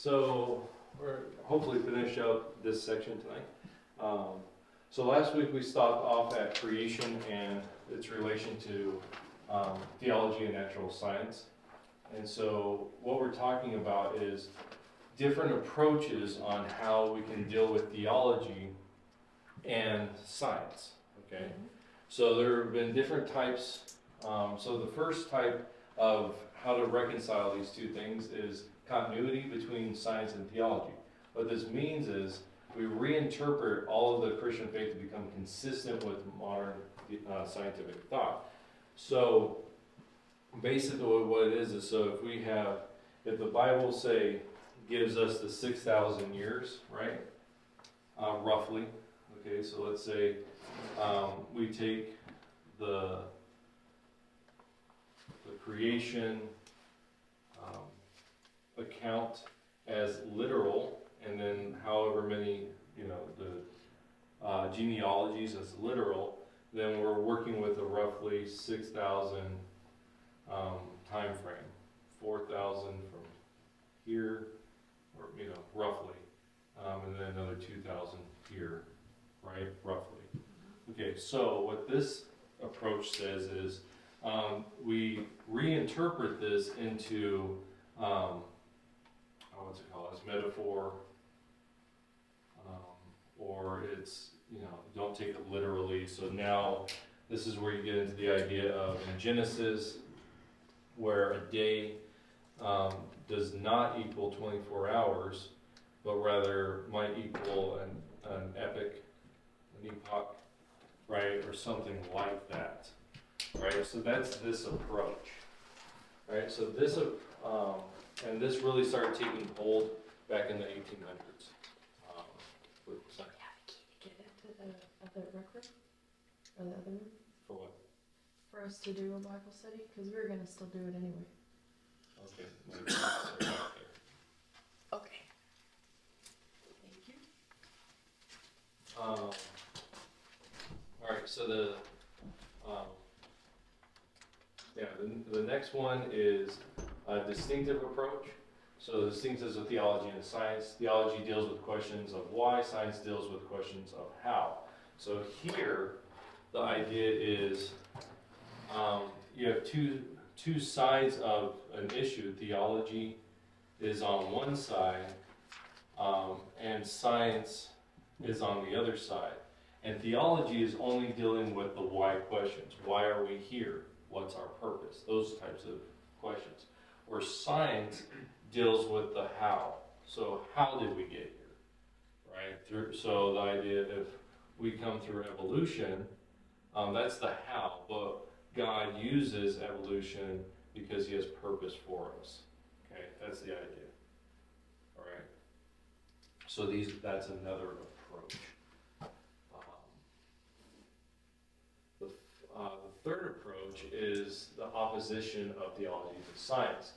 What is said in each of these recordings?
So we're hopefully finish up this section tonight. So last week we stopped off at creation and its relation to theology and natural science. And so what we're talking about is different approaches on how we can deal with theology and science. Okay, so there have been different types. So the first type of how to reconcile these two things is continuity between science and theology. What this means is we reinterpret all of the Christian faith to become consistent with modern scientific thought. So basically what it is so if the Bible say gives us the 6,000 years, right? Roughly. Okay, so let's say we take the creation account as literal, and then however many, the genealogies as literal, then we're working with a roughly 6,000 time frame, 4,000 from here, or roughly, and then another 2,000 here, right, roughly. Okay, so what this approach says is we reinterpret this into what's it called, as metaphor, or it's, don't take it literally. So now this is where you get into the idea of in Genesis, where a day does not equal 24 hours, but rather might equal an epoch, right, or something like that, right? So that's this approach, right? So this, and this really started taking hold back in the 1800s. Yeah, get into the other record, or the other room? For what? For us to do a Bible study, because we were going to still do it anyway. Okay. Okay. Thank you. All right, so the next one is a distinctive approach. So distinctives of theology and science. Theology deals with questions of why, science deals with questions of how. So here, the idea is you have two sides of an issue. Theology is on one side, and science is on the other side. And theology is only dealing with the why questions. Why are we here? What's our purpose? Those types of questions. Where science deals with the how. So how did we get here? Right? So the idea, if we come through evolution, that's the how. But God uses evolution because He has purpose for us. Okay, that's the idea. All right. So that's another approach. The third approach is the opposition of theology to science.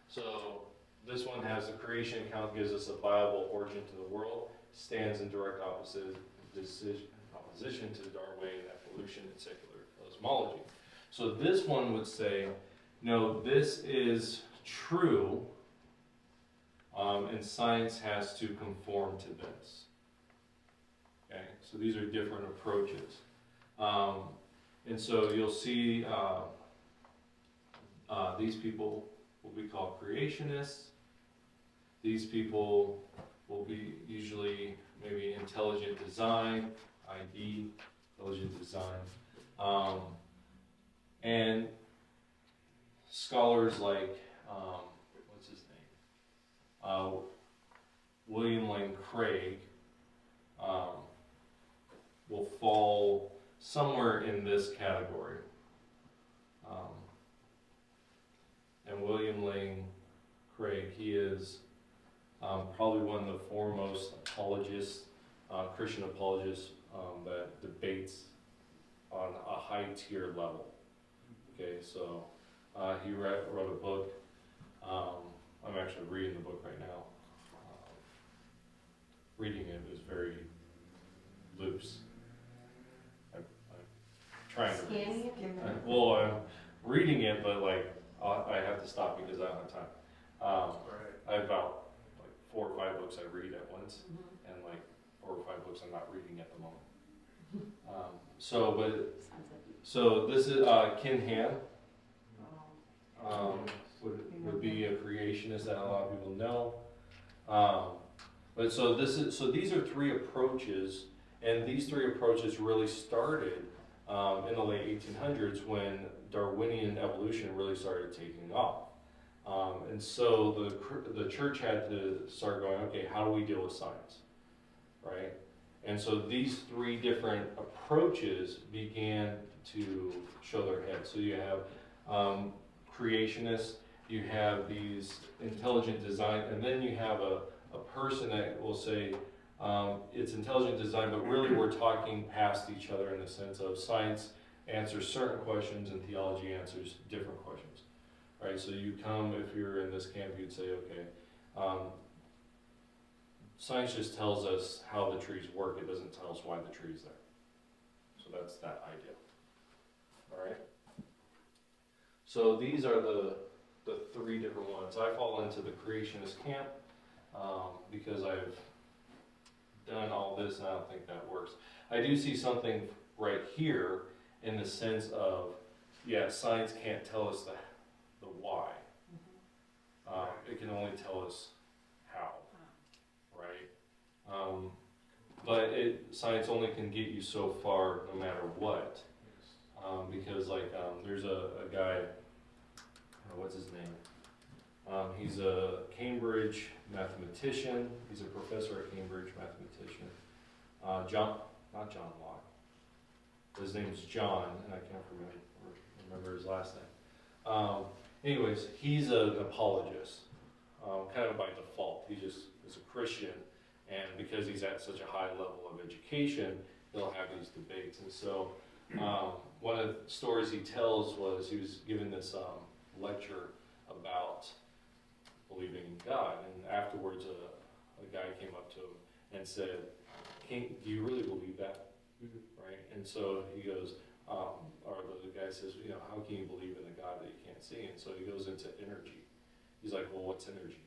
So this one has a creation account, gives us a viable origin to the world, stands in direct opposition to Darwinian evolution and secular cosmology. So this one would say, no, this is true, and science has to conform to this. Okay, so these are different approaches. And so you'll see these people will be called creationists. These people will be usually maybe intelligent design, ID, intelligent design. And scholars like, what's his name? William Lane Craig will fall somewhere in this category. And William Lane Craig, he is probably one of the foremost apologists, Christian apologists that debates on a high tier level. Okay, so he wrote a book. I'm actually reading the book right now. Reading it is very loose. I'm trying to read. Well, I'm reading it, but I have to stop because I don't have time. I have about 4 or 5 books I read at once, and like 4 or 5 books I'm not reading at the moment. So this is Ken Ham. Would be a creationist that a lot of people know. But so these are 3 approaches, and these 3 approaches really started in the late 1800s when Darwinian evolution really started taking off. And so the church had to start going, okay, how do we deal with science, right? And so these 3 different approaches began to show their head. So you have creationists, you have these intelligent design, and then you have a person that will say it's intelligent design, but really we're talking past each other in the sense of science answers certain questions and theology answers different questions, right? So you come, if you're in this camp, you'd say, okay, science just tells us how the trees work, it doesn't tell us why the tree's there. So that's that idea, all right? So these are the 3 different ones. I fall into the creationist camp because I've done all this and I don't think that works. I do see something right here in the sense of, yeah, science can't tell us the why. It can only tell us how, right? But science only can get you so far no matter what. Because like there's a guy, what's his name? He's a Cambridge mathematician. He's a professor at Cambridge, mathematician. Not John Locke. His name's John, and I can't remember his last name. Anyways, he's an apologist, kind of by default. He just is a Christian, and because he's at such a high level of education, he'll have these debates. And so one of the stories he tells was he was given this lecture about believing in God, and afterwards a guy came up to him and said, do you really believe that? Right? And so he goes, or the guy says, how can you believe in a God that you can't see? And so he goes into energy. He's like, well, what's energy?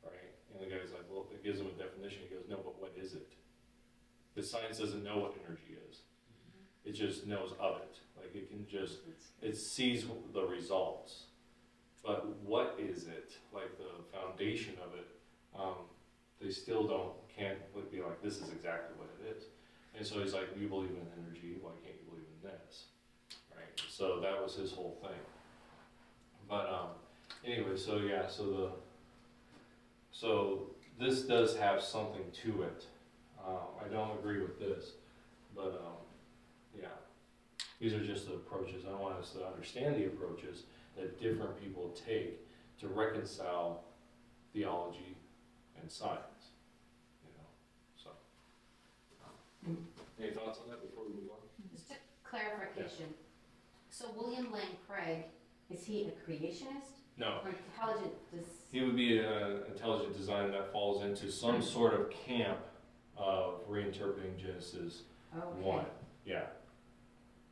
Right? And the guy's like, well, it gives him a definition. He goes, no, but what is it? Because science doesn't know what energy is. It just knows of it. Like it sees the results. But what is it? Like the foundation of it, they still can't be like, this is exactly what it is. And so he's like, you believe in energy, why can't you believe in this? Right? So that was his whole thing. But anyway, so yeah, so this does have something to it. I don't agree with this, but yeah, these are just the approaches. I want us to understand the approaches that different people take to reconcile theology and science. So. Any thoughts on that before we move on? Just a clarification. So William Lane Craig, is he a creationist? No. Or intelligent? He would be an intelligent design that falls into some sort of camp of reinterpreting Genesis 1. Yeah.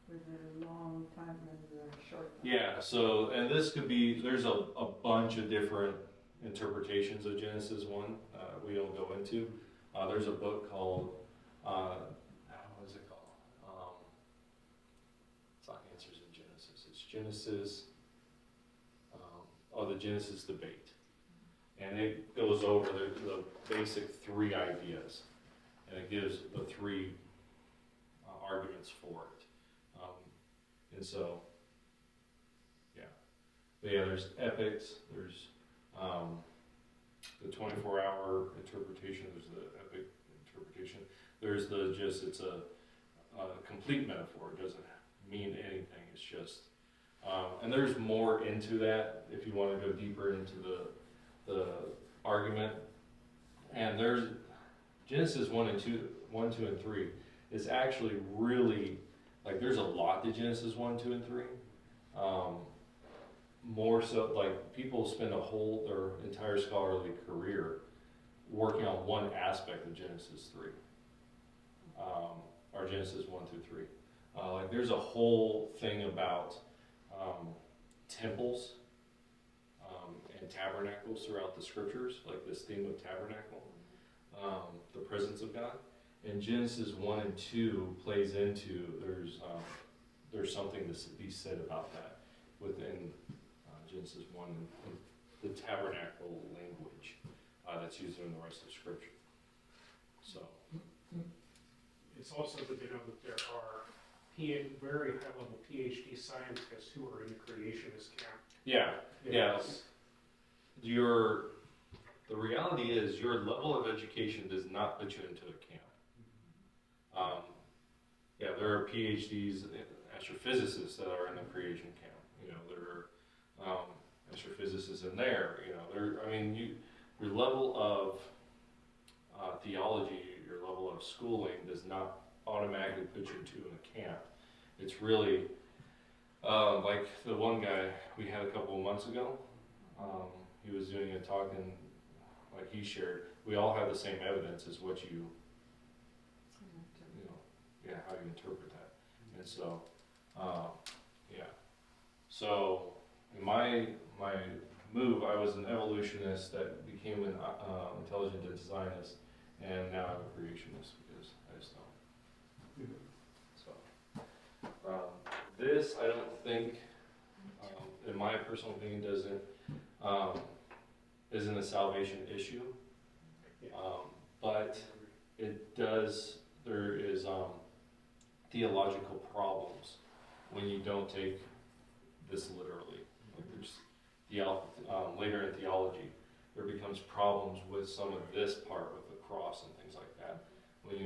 With a long time and a short time. Yeah, so, and this could be, there's a bunch of different interpretations of Genesis 1 we don't go into. There's a book called, what is it called? It's not Answers in Genesis. It's Genesis, the Genesis Debate. And it goes over the basic 3 ideas. And it gives the 3 arguments for it. And so, yeah. But yeah, there's ethics, there's the 24-hour interpretation, there's the epic interpretation, there's it's a complete metaphor, it doesn't mean anything, it's just, and there's more into that if you want to go deeper into the argument. And there's Genesis 1, 2, and 3 is actually really, like, there's a lot to Genesis 1, 2, and 3. More so, like, people spend their entire scholarly career working on one aspect of Genesis 3. Or Genesis 1 through 3. Like, there's a whole thing about temples and and tabernacles throughout the scriptures, like this theme of tabernacle, the presence of God. And Genesis 1 and 2 plays into, there's something to be said about that within Genesis 1 and the tabernacle language that's used in the rest of Scripture. So. It's also good to know that there are very high-level PhD scientists who are in the creationist camp. Yeah. The reality is your level of education does not put you into a camp. There are PhDs, astrophysicists that are in the creation camp. There are astrophysicists in there. Your level of theology, your level of schooling does not automatically put you into a camp. It's really like the one guy we had a couple of months ago. He was doing a talk and like he shared, we all have the same evidence as what how you interpret that. And so, So in my move, I was an evolutionist that became an intelligent designist, and now I'm a creationist because I just don't. So this, I don't think, in my personal opinion, isn't a salvation issue, but it does. There is theological problems when you don't take this literally. Like there's later in theology, there becomes problems with some of this part with the cross and things like that. When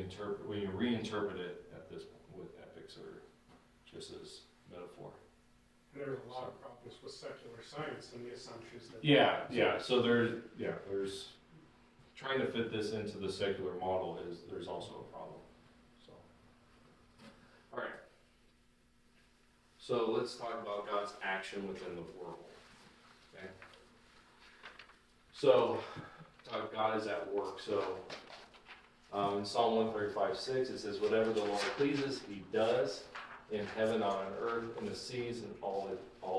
you reinterpret it at this point with ethics or just as metaphor. And there are a lot of problems with secular science and the assumptions that. So there's trying to fit this into the secular model there's also a problem. So, all right. So let's talk about God's action within the world. Okay. So God is at work. So in Psalm 135:6 it says, "Whatever the Lord pleases, He does in heaven, on earth, in the seas, and all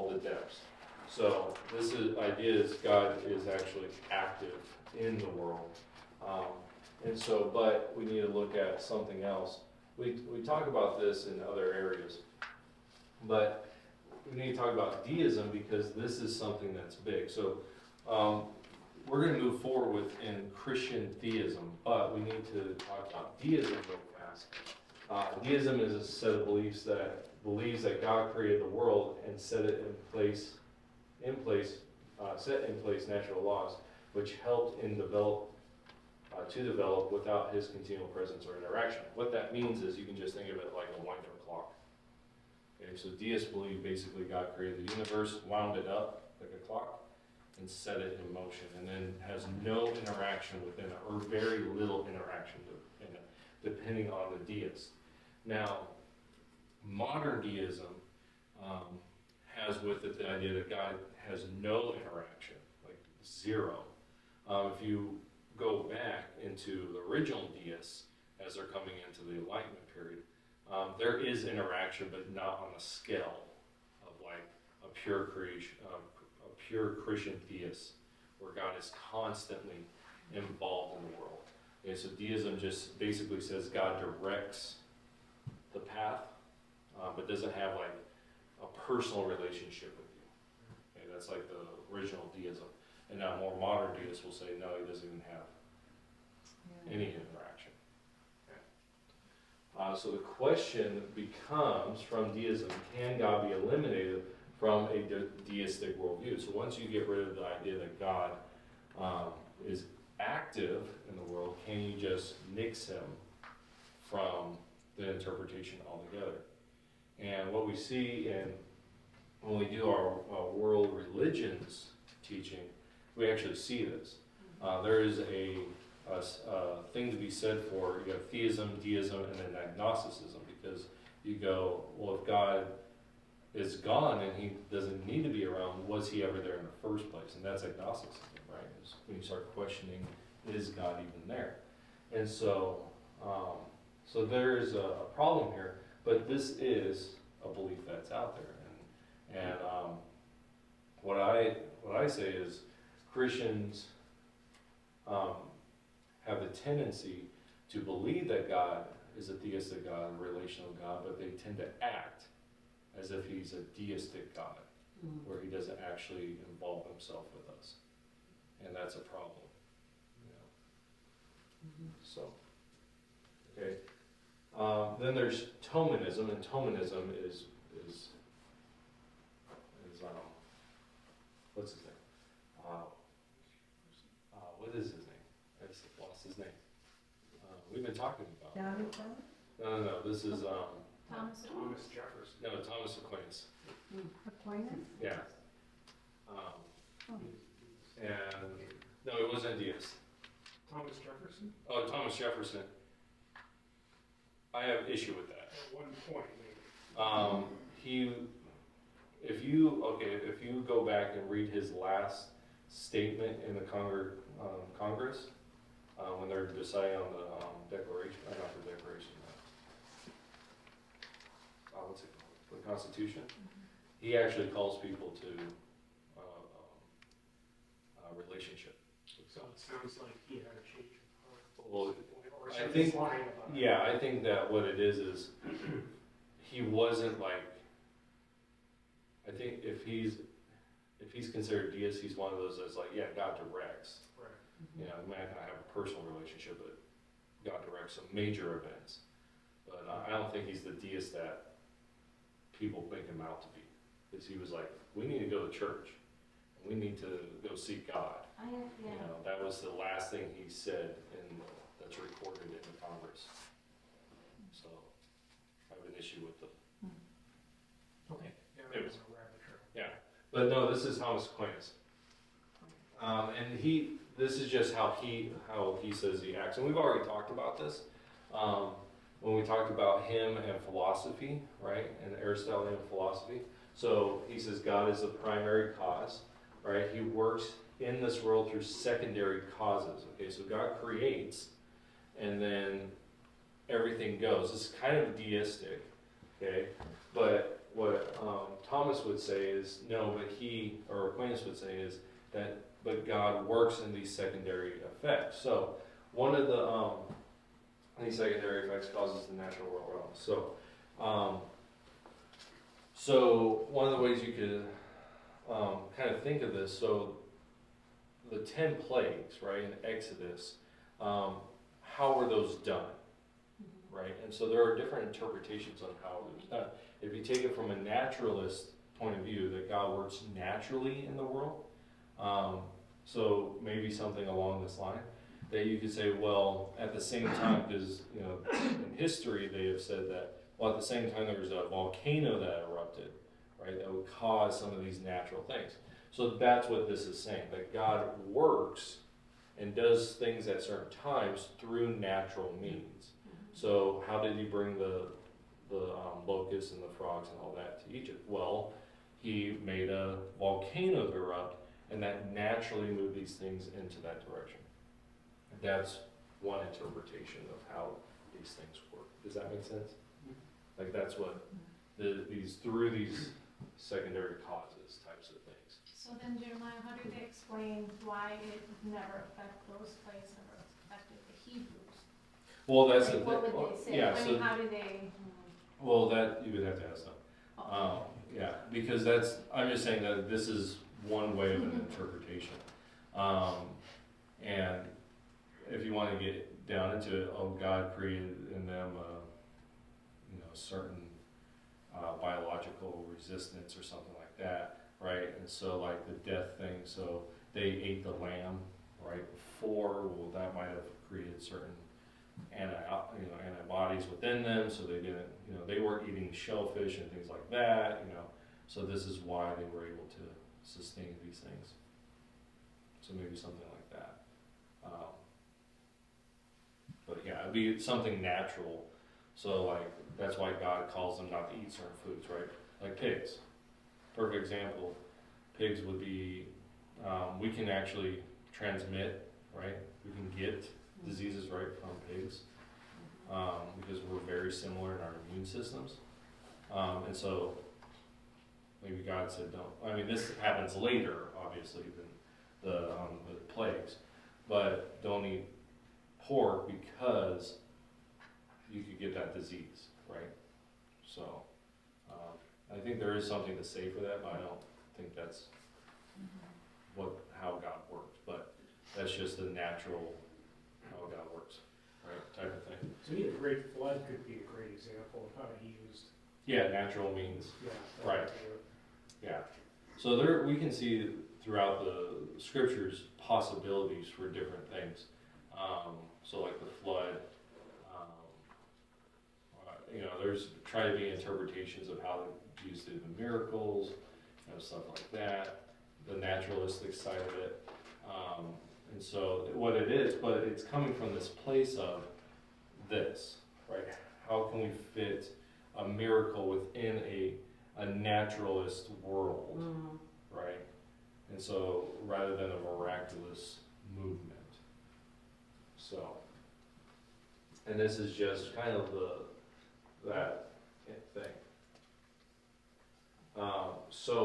the depths." So this idea is God is actually active in the world, but we need to look at something else. We talk about this in other areas, but we need to talk about deism because this is something that's big. So we're going to move forward in Christian theism, but we need to talk about deism real fast. Deism is a set of beliefs that believes that God created the world and set in place natural laws, which helped to develop without His continual presence or interaction. What that means is you can just think of it like a wind or clock. Okay, so deists believe basically God created the universe, wound it up like a clock, and set it in motion, and then has no interaction within it, or very little interaction in it, depending on the deist. Now, modern deism has with it the idea that God has no interaction, like zero. If you go back into the original deists, as they're coming into the Enlightenment period, there is interaction, but not on a scale of like a pure creation, a pure Christian theist, where God is constantly involved in the world. Okay, so deism just basically says God directs the path, but doesn't have like a personal relationship with you. Okay, that's like the original deism. And now more modern deists will say, no, He doesn't even have any interaction. Okay. So the question becomes, from deism, can God be eliminated from a deistic worldview? So once you get rid of the idea that God is active in the world, can you just nix Him from the interpretation altogether? And what we see when we do our world religions teaching, we actually see this. There is a thing to be said for, you have theism, deism, and then agnosticism, because you go, well, if God is gone and He doesn't need to be around, was He ever there in the first place? And that's agnosticism, right? It's when you start questioning, is God even there? And so there is a problem here, but this is a belief that's out there. And what I say is, Christians have the tendency to believe that God is a theistic God, a relational God, but they tend to act as if he's a deistic God, where he doesn't actually involve himself with us. And that's a problem. You know? So, okay. Then there's Thomanism, and Thomanism is what's his name? What is his name? I just lost his name. We've been talking about. Down in front? No. This is Thomas. Thomas Jefferson. no, Thomas Aquinas. Aquinas? Yeah. And no, it wasn't deist. Thomas Jefferson? Oh, Thomas Jefferson. I have issue with that. At one point, maybe. If you go back and read his last statement in the Congress, when they're deciding on the Declaration, not the Declaration, what's it called? The Constitution, he actually calls people to a relationship. So it sounds like he had a change of heart. Well, Or I somebody's think, lying about it. yeah, I think that what it is he wasn't like, I think if he's considered deist, he's one of those that's like, yeah, God directs. Right. You know, he might not have a personal relationship, but God directs some major events. But I don't think he's the deist that people make him out to be. Because he was like, we need to go to church. And we need to go seek God. You know, that was the last thing he said that's recorded in the Congress. So I have an issue with the. Okay. Yeah, It that was- was a rabbit trail. Yeah, but no, this is Thomas Aquinas. And this is just how he says he acts. And we've already talked about this. When we talked about him and philosophy, right? And Aristotelian philosophy. So he says God is the primary cause, right? He works in this world through secondary causes. Okay, so God creates, and then everything goes. It's kind of deistic, okay? But what Thomas would say is no, or Aquinas would say is that, but God works in these secondary effects. So one of these secondary effects causes the natural world realm. So one of the ways you could kind of think of this, so the 10 plagues, right, in Exodus, how were those done, right? And so there are different interpretations on how it was done. If you take it from a naturalist point of view, that God works naturally in the world, so maybe something along this line, that you could say, well, at the same time, because you know, in history they have said that, well, at the same time there was a volcano that erupted, right, that would cause some of these natural things. So that's what this is saying, that God works and does things at certain times through natural means. So how did he bring the locusts and the frogs and all that to Egypt? Well, he made a volcano erupt, and that naturally moved these things into that direction. That's one interpretation of how these things work. Does that make sense? Like that's what through these secondary causes types of things. So then, Jeremiah, how do they explain why it never affected those places, never affected the Hebrews? Well, that's Like, the what thing. would they say? Yeah, I so mean, how do they? well, that you would have to ask them. Oh, Yeah, because I'm just saying that this is one way of an interpretation. And if you want to get down into it, oh, God created in them, certain biological resistance or something like that, right? And so like the death thing, so they ate the lamb, right, before, well, that might have created certain antibodies within them, so they didn't, they weren't eating shellfish and things like that, so this is why they were able to sustain these things. So maybe something like that. But yeah, it'd be something natural. So like, that's why God calls them not to eat certain foods, right? Like pigs. Perfect example. Pigs would be, we can actually transmit, right? We can get diseases right from pigs because we're very similar in our immune systems. And so maybe God said don't. I mean, this happens later, obviously, the plagues, but don't eat pork because you could get that disease, right? So, I think there is something to say for that, but I don't think that's how God works, but that's just the natural, how God works, right, type of thing. To me, the great flood could be a great example of how he used, Yeah, natural means, yeah. Right. yeah. So we can see throughout the scriptures possibilities for different things. So like the flood, there's try to be interpretations of how they used it in miracles, stuff like that, the naturalistic side of it. And so what it is, but it's coming from this place of this, right? How can we fit a miracle within a naturalist world, right? And so rather than a miraculous movement. So, and this is just kind of that thing.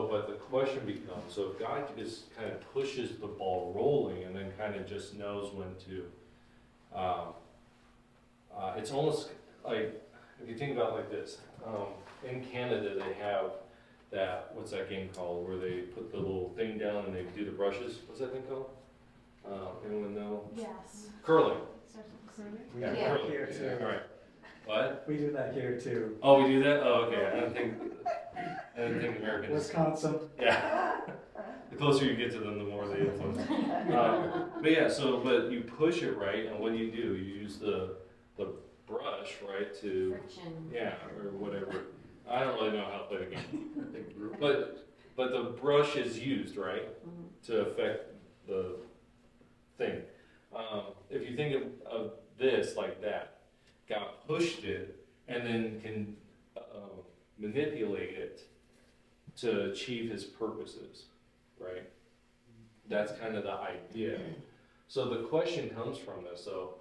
But the question becomes, so if God just kind of pushes the ball rolling and then kind of just knows when to, it's almost like, if you think about it like this, in Canada they have that, what's that game called, where they put the little thing down and they do the brushes, what's that thing called? Anyone know? Yes. Curling. We Yeah, do Yeah. that curling. here too. All right. What? We do that here too. Oh, we do that? Oh, okay. I didn't think Americans. Wisconsin. Yeah. The closer you get to them, the more they influence. But yeah, but you push it right, and what do? You use the brush, right, to, Friction. yeah, or whatever. I don't really know how to play the game. But the brush is used, right, to affect the thing. If you think of this like that, God pushed it and then can manipulate it to achieve his purposes, right? That's kind of the idea. So the question comes from this, so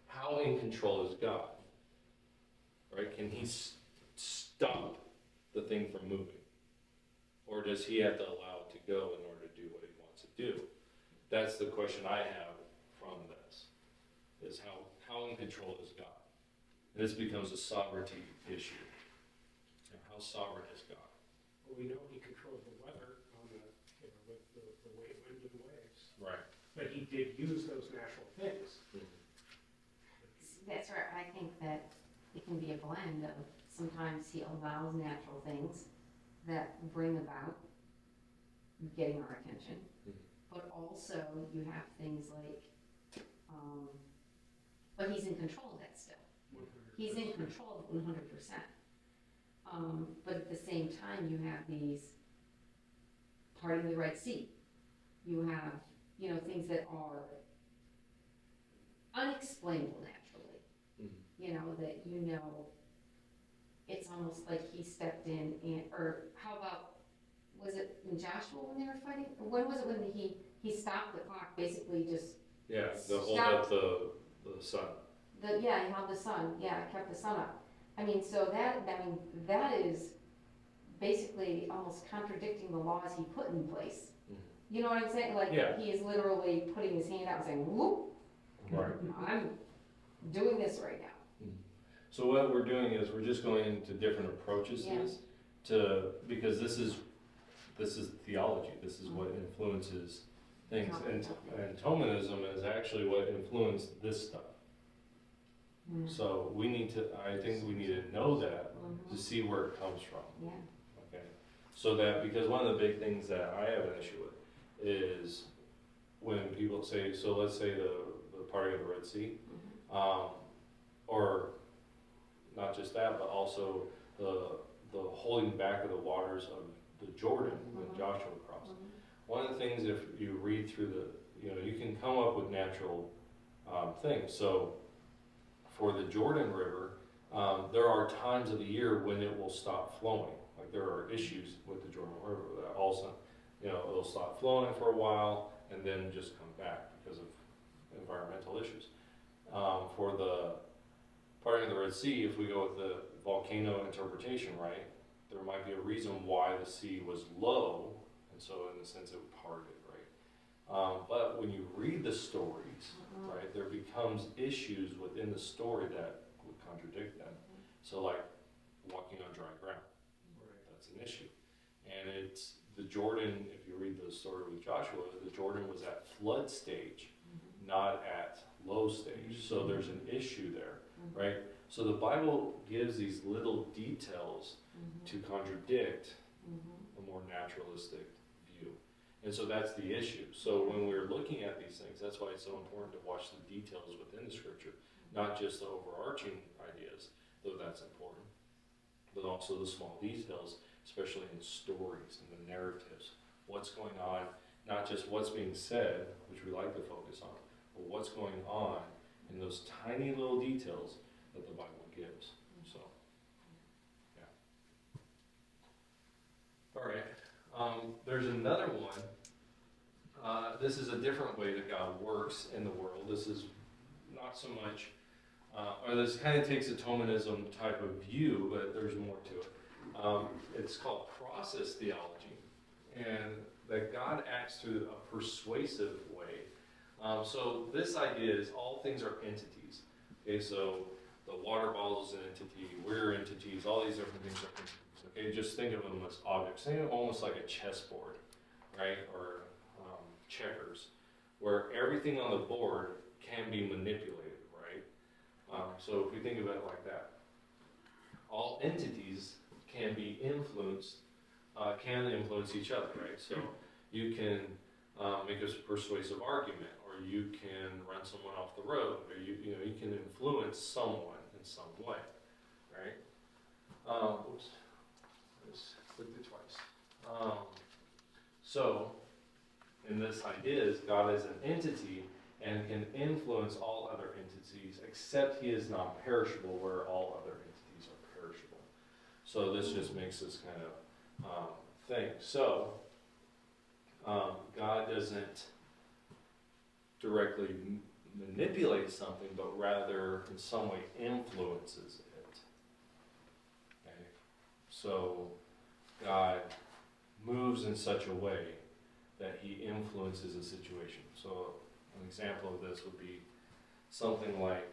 how in control is God? Right? Can he stop the thing from moving? Or does he have to allow it to go in order to do what he wants to do? That's the question I have from this, is how in control is God? And this becomes a sovereignty issue. And how sovereign is God? Well, we know he controlled the weather on with the wind and waves. Right. But he did use those natural things. That's right, I think that it can be a blend of, sometimes he allows natural things that bring about getting our attention. But also you have things like, but he's in control of that still. He's in control of 100%. But at the same time, you have these parting the Red Sea. You have, things that are unexplainable naturally. That it's almost like he stepped in or how about, was it in Joshua when they were fighting? Or when was it when he stopped the clock, basically just Yeah, the hold up the sun. he held the sun, kept the sun up. So that is basically almost contradicting the laws he put in place. You know what I'm saying? Like, Yeah. he is literally putting his hand out and saying, whoop, Right. I'm doing this right now. So what we're doing is we're just going into different approaches to Yeah. this, because this is theology. This is what influences things, and Thomanism is actually what influenced this stuff. So I think we need to know that to see where it comes from. Yeah. Okay. So that, because one of the big things that I have an issue with is when people say, so let's say the parting of the Red Sea, or not just that, but also the holding back of the waters of the Jordan when Joshua crossed. One of the things, if you read through you can come up with natural things. So for the Jordan River, there are times of the year when it will stop flowing. Like there are issues with the Jordan River that all of a sudden, it'll stop flowing for a while and then just come back because of environmental issues. For the parting of the Red Sea, if we go with the volcano interpretation, right, there might be a reason why the sea was low, and so in a sense it parted, right? But when you read the stories, right, there becomes issues within the story that would contradict them. So like walking on dry ground, that's an issue. And it's the Jordan, if you read the story with Joshua, the Jordan was at flood stage, not at low stage. So there's an issue there, right? So the Bible gives these little details to contradict a more naturalistic view. And so that's the issue. So when we're looking at these things, that's why it's so important to watch the details within the scripture, not just the overarching ideas, though that's important, but also the small details, especially in stories and the narratives. What's going on, not just what's being said, which we like to focus on, but what's going on in those tiny little details that the Bible gives. So, yeah. All right. There's another one. This is a different way that God works in the world. This is not so much, or this kind of takes a Thomism type of view, but there's more to it. It's called process theology, and that God acts through a persuasive way. So this idea is all things are entities. Okay, so the water bottle is an entity, we're entities, all these different things are entities. Okay, just think of them as objects. Think of them almost like a chessboard, right, or checkers, where everything on the board can be manipulated, right? So if we think about it like that, all entities can be influenced, can influence each other, right? So you can make a persuasive argument, or you can run someone off the road, or you can influence someone in some way, right? Oops, I just clicked it twice. So, in this idea is God is an entity and can influence all other entities, except he is non-perishable, where all other entities are perishable. So this just makes this kind of thing. So God doesn't directly manipulate something, but rather in some way influences it. Okay? So God moves in such a way that he influences a situation. So an example of this would be something like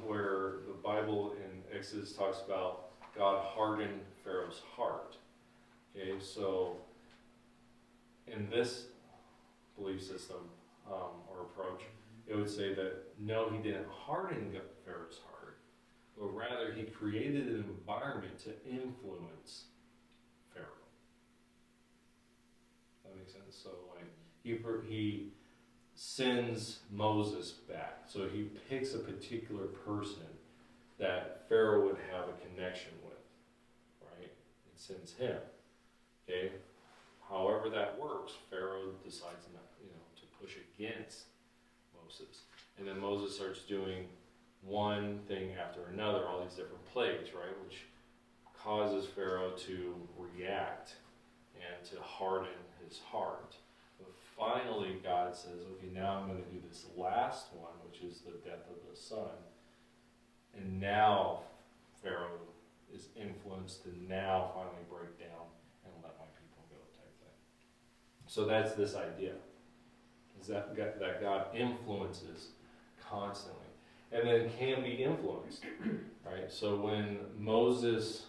where the Bible in Exodus talks about God hardened Pharaoh's heart. Okay, so in this belief system or approach, it would say that no, he didn't harden Pharaoh's heart, but rather he created an environment to influence Pharaoh. That makes sense? So like he sends Moses back. So he picks a particular person that Pharaoh would have a connection with, right? And sends him. Okay? However that works, Pharaoh decides not, to push against Moses. And then Moses starts doing one thing after another, all these different plagues, right? Which causes Pharaoh to react and to harden his heart. But finally, God says, okay, now I'm going to do this last one, which is the death of the son. And now Pharaoh is influenced to now finally break down and let my people go type thing. So that's this idea, is that God influences constantly. And then can be influenced, right? So when Moses,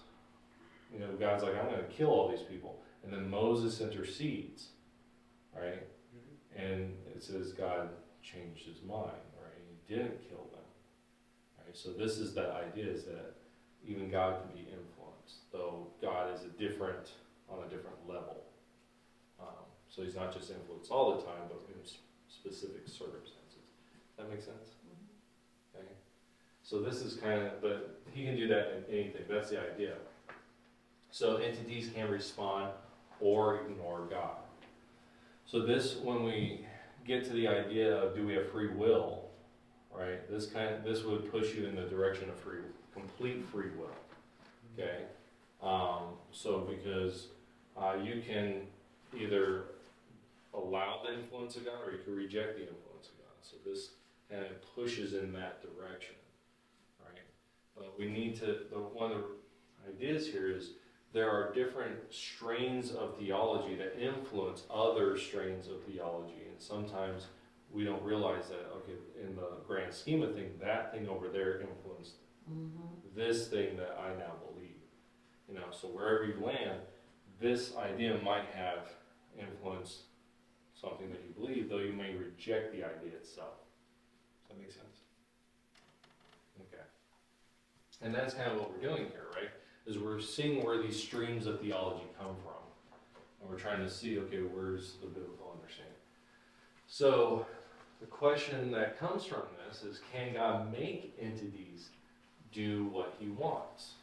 God's like, I'm going to kill all these people. And then Moses intercedes, right? And it says God changed his mind, right? He didn't kill them, right? So this is the idea, is that even God can be influenced, though God is on a different level. So he's not just influenced all the time, but in specific circumstances. That makes sense? Okay. So this is but he can do that in anything. That's the idea. So entities can respond or ignore God. So this, when we get to the idea of do we have free will, right? This would push you in the direction of complete free will. Okay. So because you can either allow the influence of God or you can reject the influence of God. So this kind of pushes in that direction, right? But we need to. One of the ideas here is there are different strains of theology that influence other strains of theology, and sometimes we don't realize that, okay, in the grand scheme of things, that thing over there influenced this thing that I now believe. You know, so wherever you land, this idea might have influenced something that you believe, though you may reject the idea itself. Does that make sense? Okay. And that's kind of what we're doing here, right? Is we're seeing where these streams of theology come from. And we're trying to see, okay, where's the biblical understanding? So, the question that comes from this is, can God make entities do what he wants?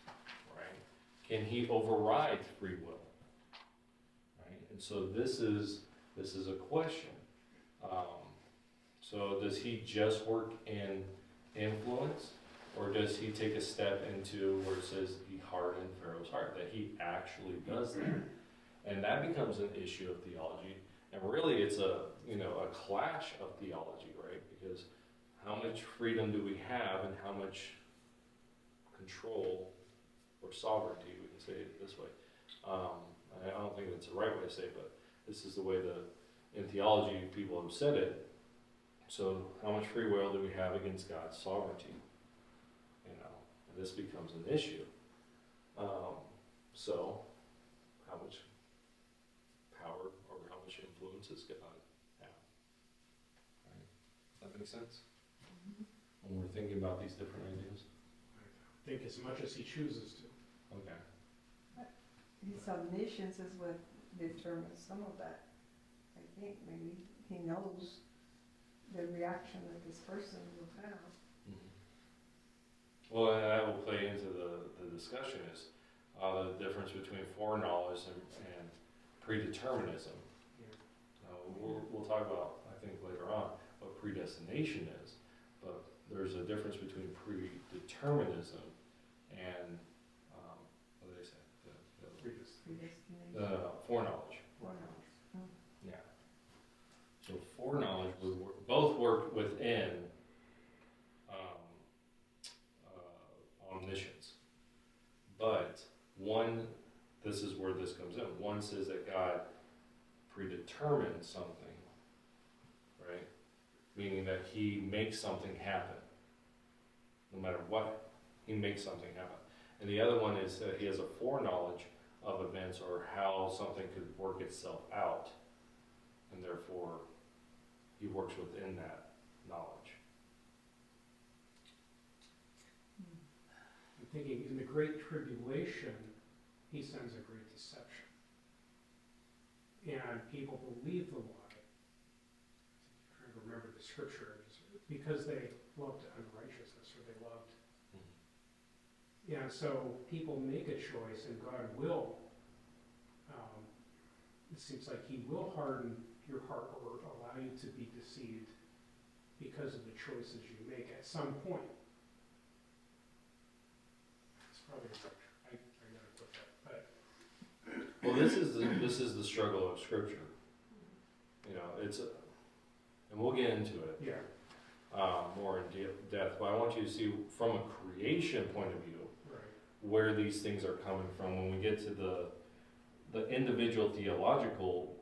Right? Can he override free will? Right? And so this is a question. So does he just work in influence, or does he take a step into where it says he hardened Pharaoh's heart, that he actually does that? And that becomes an issue of theology. And really it's a clash of theology, right? Because how much freedom do we have, and how much control or sovereignty, we can say it this way. I don't think that's the right way to say it, but this is the way in theology people have said it. So how much free will do we have against God's sovereignty? You know, and this becomes an issue. So how much power or how much influence does God have? Right? Does that make sense? When we're thinking about these different ideas? I think as much as he chooses to. Okay. His omniscience is what determines some of that. I think maybe he knows the reaction that this person will have. Well, and that will play into the discussion is the difference between foreknowledge and predeterminism. We'll talk about, I think, later on what predestination is, but there's a difference between predeterminism and what did I say? Predestination. Foreknowledge. Foreknowledge. Yeah. So foreknowledge both work within omniscience, but one, this is where this comes in. One says that God predetermined something, right? Meaning that he makes something happen. No matter what, he makes something happen. And the other one is that he has a foreknowledge of events or how something could work itself out, and therefore he works within that knowledge. I'm thinking in the Great Tribulation, he sends a great deception. And people believe the lie. I'm trying to remember the scripture, because they loved unrighteousness, or they loved. Yeah, so people make a choice, and God will, it seems like he will harden your heart or allow you to be deceived because of the choices you make at some point. It's probably I gotta put that, but Well, this is the struggle of Scripture. You know, and we'll get into it more in depth. But I want you to see from a creation point of view where these things are coming from. When we get to the individual theological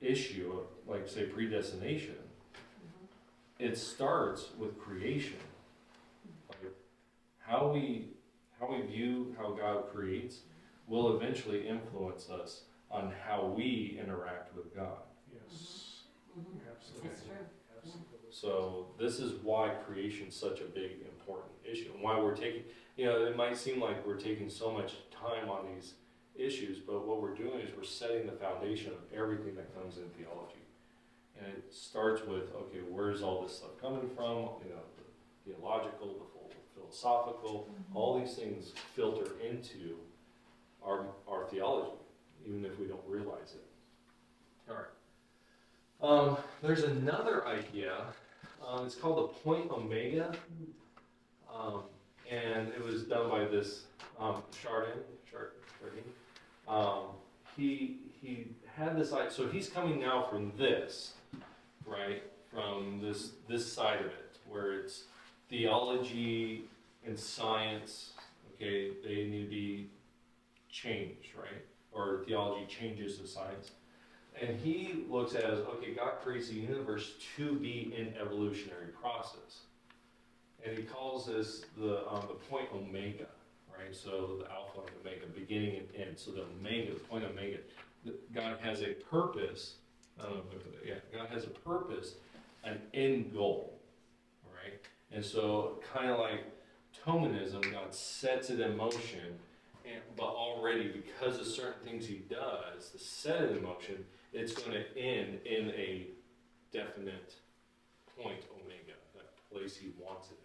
issue of, like, say, predestination, it starts with creation. Like, how we view how God creates will eventually influence us on how we interact with God. yes, That's absolutely. true. Absolutely. So this is why creation is such a big, important issue, and why we're taking, it might seem like we're taking so much time on these issues, but what we're doing is we're setting the foundation of everything that comes in theology. And it starts with, okay, where's all this stuff coming from? The theological, the philosophical, all these things filter into our theology, even if we don't realize it. All right. There's another idea. It's called the point omega, and it was done by this Chardin. He had this idea. So he's coming now from this, right? From this side of it, where it's theology and science. Okay, they need to be change, right? Or theology changes the science. And he looks at it as, okay, God creates the universe to be in evolutionary process. And he calls this the point omega, right? So the alpha and omega, beginning and end. So the omega, the point omega, God has a purpose. I don't know if I put that. Yeah, God has a purpose, an end goal, right? And so kind of like Thomanism, God sets it in motion, but already because of certain things he does to set it in motion, it's going to end in a definite point omega, that place he wants it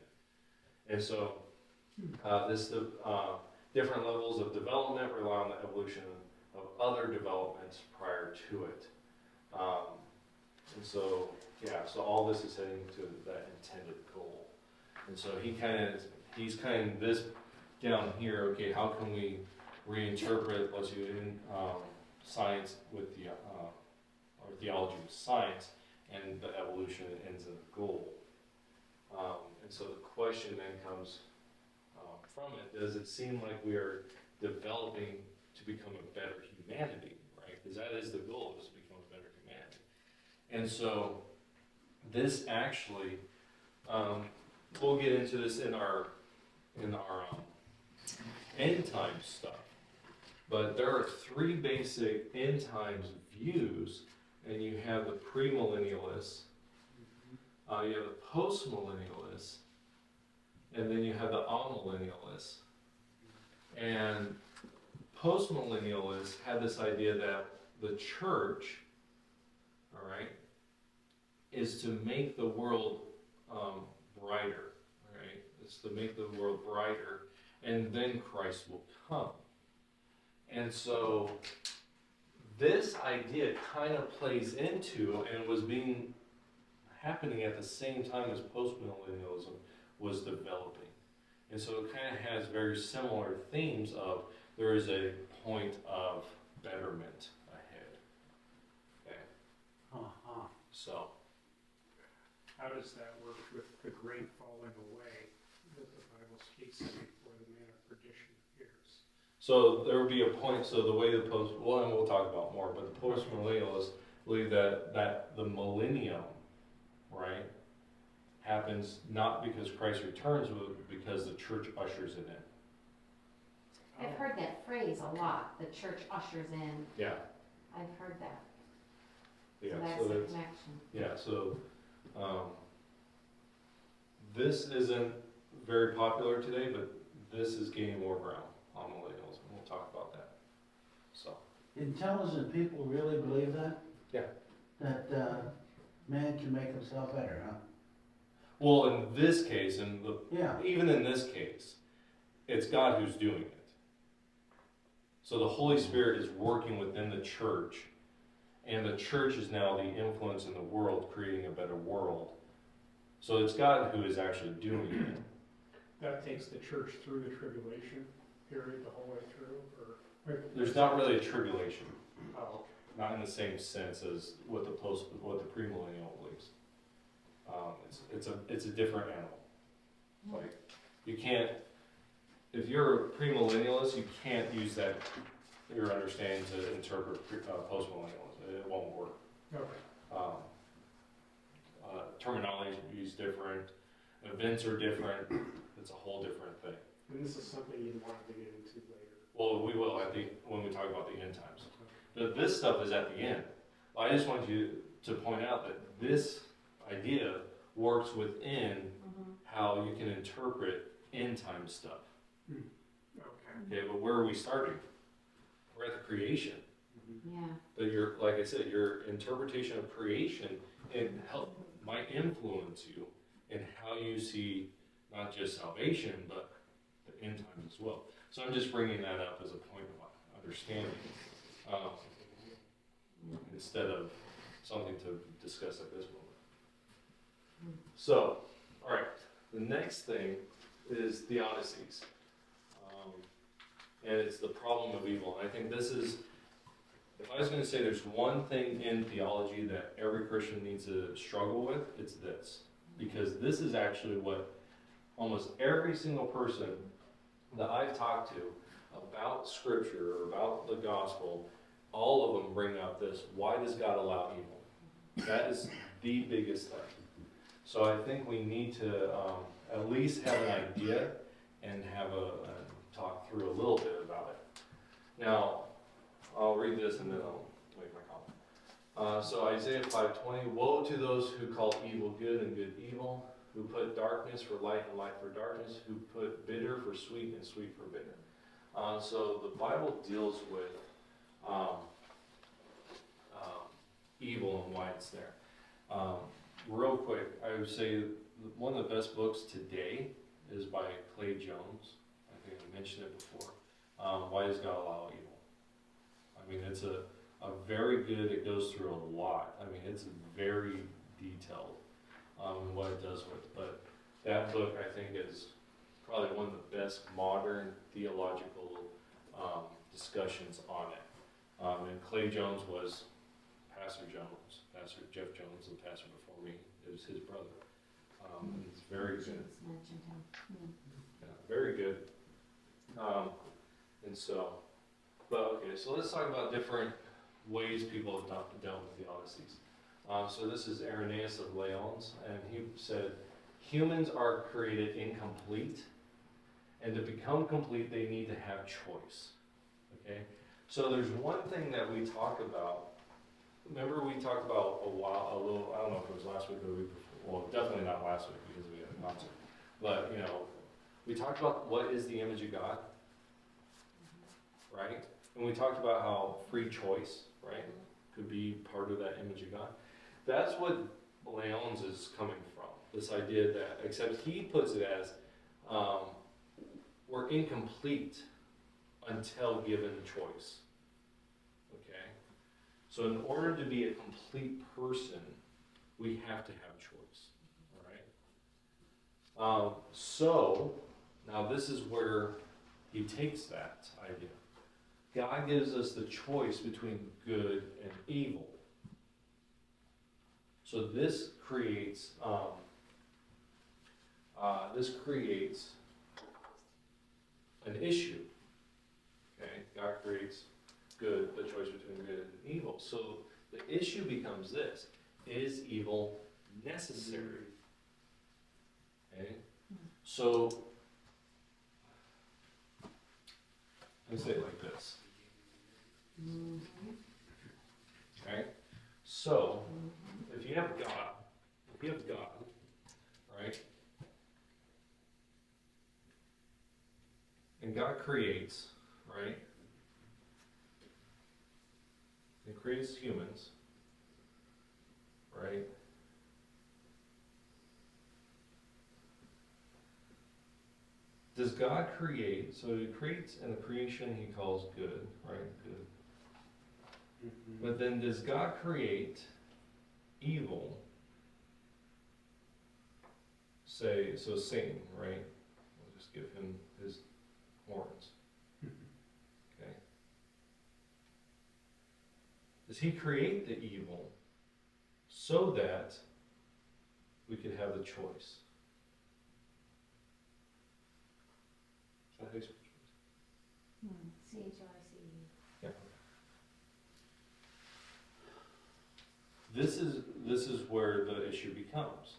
in. And so different levels of development rely on the evolution of other developments prior to it. And so, yeah, so all this is heading to that intended goal. And so he's kind of this down here, okay, how can we reinterpret, let's do science with the, or theology with science, and the evolution ends in a goal. And so the question then comes from it, does it seem like we are developing to become a better humanity, right? Because that is the goal, is to become a better humanity. And so this actually, we'll get into this in our end time stuff, but there are three basic end times views, and you have the premillennialists, you have the postmillennialists, and then you have the amillennialists. And postmillennialists had this idea that the church, all right, is to make the world brighter, right? It's to make the world brighter, and then Christ will come. And so this idea kind of plays into and was happening at the same time as postmillennialism was developing. And so it kind of has very similar themes of there is a point of betterment ahead. Okay. So How does that work with the great falling away that the Bible speaks of before the man of perdition appears? So there will be a point, so the way and we'll talk about more, but the post-millennialists believe that the millennium, right, happens not because Christ returns, but because the church ushers it in. I've heard that phrase a lot, the church ushers in. Yeah. I've heard that. Yeah. So that's the connection. Yeah, so this isn't very popular today, but this is gaining more ground on millennials, and we'll talk about that. So. Intelligent people really believe that? Yeah. That man can make himself better, huh? Well, in this case, Yeah. even in this case, it's God who's doing it. So the Holy Spirit is working within the church, and the church is now the influence in the world, creating a better world. So it's God who is actually doing it. That takes the church through the tribulation period the whole way through, or There's not really a tribulation, oh, not in the same sense as what the premillennial believes. It's a different animal. Like, you can't, if you're a premillennialist, you can't use that, your understanding to interpret postmillennialism. It won't work. okay. Terminology is different, events are different, it's a whole different thing. And this is something you'd want to get into later. Well, we will, I think, when we talk about the end times. But this stuff is at the end. I just want you to point out that this idea works within how you can interpret end time stuff. Okay. Okay, but where are we starting? We're at the creation. Yeah. But like I said, your interpretation of creation, it might influence you in how you see not just salvation, but the end times as well. So I'm just bringing that up as a point of understanding, instead of something to discuss at this moment. So, all right, the next thing is theodicies. And it's the problem of evil. And I think this is, if I was going to say there's one thing in theology that every Christian needs to struggle with, it's this. Because this is actually what almost every single person that I've talked to about Scripture or about the gospel, all of them bring up this: why does God allow evil? That is the biggest thing. So I think we need to at least have an idea and have a talk through a little bit about it. Now, I'll read this and then I'll make my comment. So Isaiah 5:20, woe to those who call evil good and good evil, who put darkness for light and light for darkness, who put bitter for sweet and sweet for bitter. So the Bible deals with evil and why it's there. Real quick, I would say one of the best books today is by Clay Jones. I think I mentioned it before. Why Does God Allow Evil? I mean, it's a very good, it goes through a lot. I mean, it's very detailed in what it does with. But that book, I think, is probably one of the best modern theological discussions on it. And Clay Jones was Pastor Jeff Jones, the pastor before me. It was his brother. And it's very good. Just mentioned him. Yeah, very good. And so, but okay, so let's talk about different ways people have dealt with the Odysseys. So this is Irenaeus of Lyons, and he said, humans are created incomplete, and to become complete, they need to have choice. Okay? So there's one thing that we talk about. Remember we talked about a little, I don't know if it was last week or the week before. Well, definitely not last week because we had a concert. But, we talked about what is the image of God, right? And we talked about how free choice, right, could be part of that image of God. That's what Lyons is coming from, this idea that, except he puts it as, we're incomplete until given choice. Okay? So in order to be a complete person, we have to have choice. All right? So, now this is where he takes that idea. God gives us the choice between good and evil. So this creates an issue. Okay, God creates good, the choice between good and evil. So the issue becomes this: is evil necessary? Okay, so let me say it like this. Okay, so if you have God, right? And God creates, right? He creates humans, right? Does God create, so he creates, and the creation he calls good, right? Good. But then does God create evil? Say, so Satan, right? We'll just give him his horns. Okay. Does he create the evil so that we could have the choice? CHICE. Yeah. This is where the issue becomes.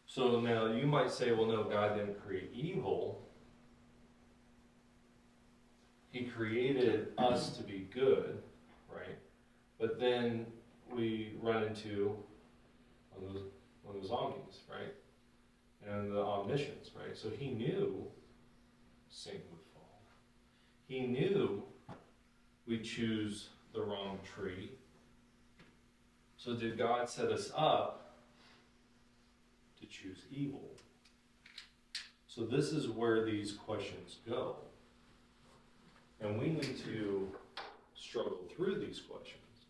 So now you might say, well, no, God didn't create evil. He created us to be good, right? But then we run into one of the zombies, right? And the omniscience, right? So he knew Satan would fall. He knew we'd choose the wrong tree. So did God set us up to choose evil? So this is where these questions go. And we need to struggle through these questions.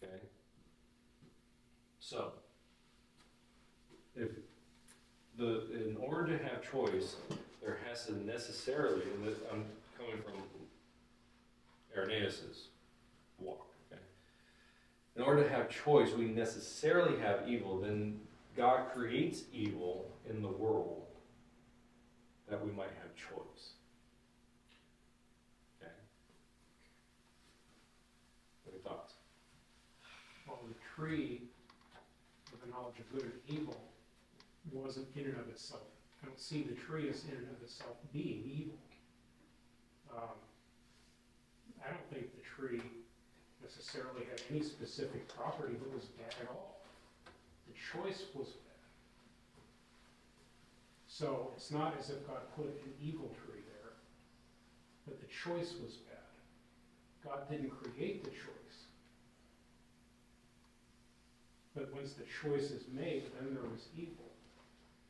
Okay? So, in order to have choice, there has to necessarily, and this, I'm coming from Irenaeus' walk, okay? In order to have choice, we necessarily have evil. Then God creates evil in the world that we might have choice. tree of the knowledge of good and evil wasn't in and of itself. I don't see the tree as in and of itself being evil. I don't think the tree necessarily had any specific property that was bad at all. The choice was bad. So it's not as if God put an evil tree there, but the choice was bad. God didn't create the choice. But once the choice is made, then there was evil.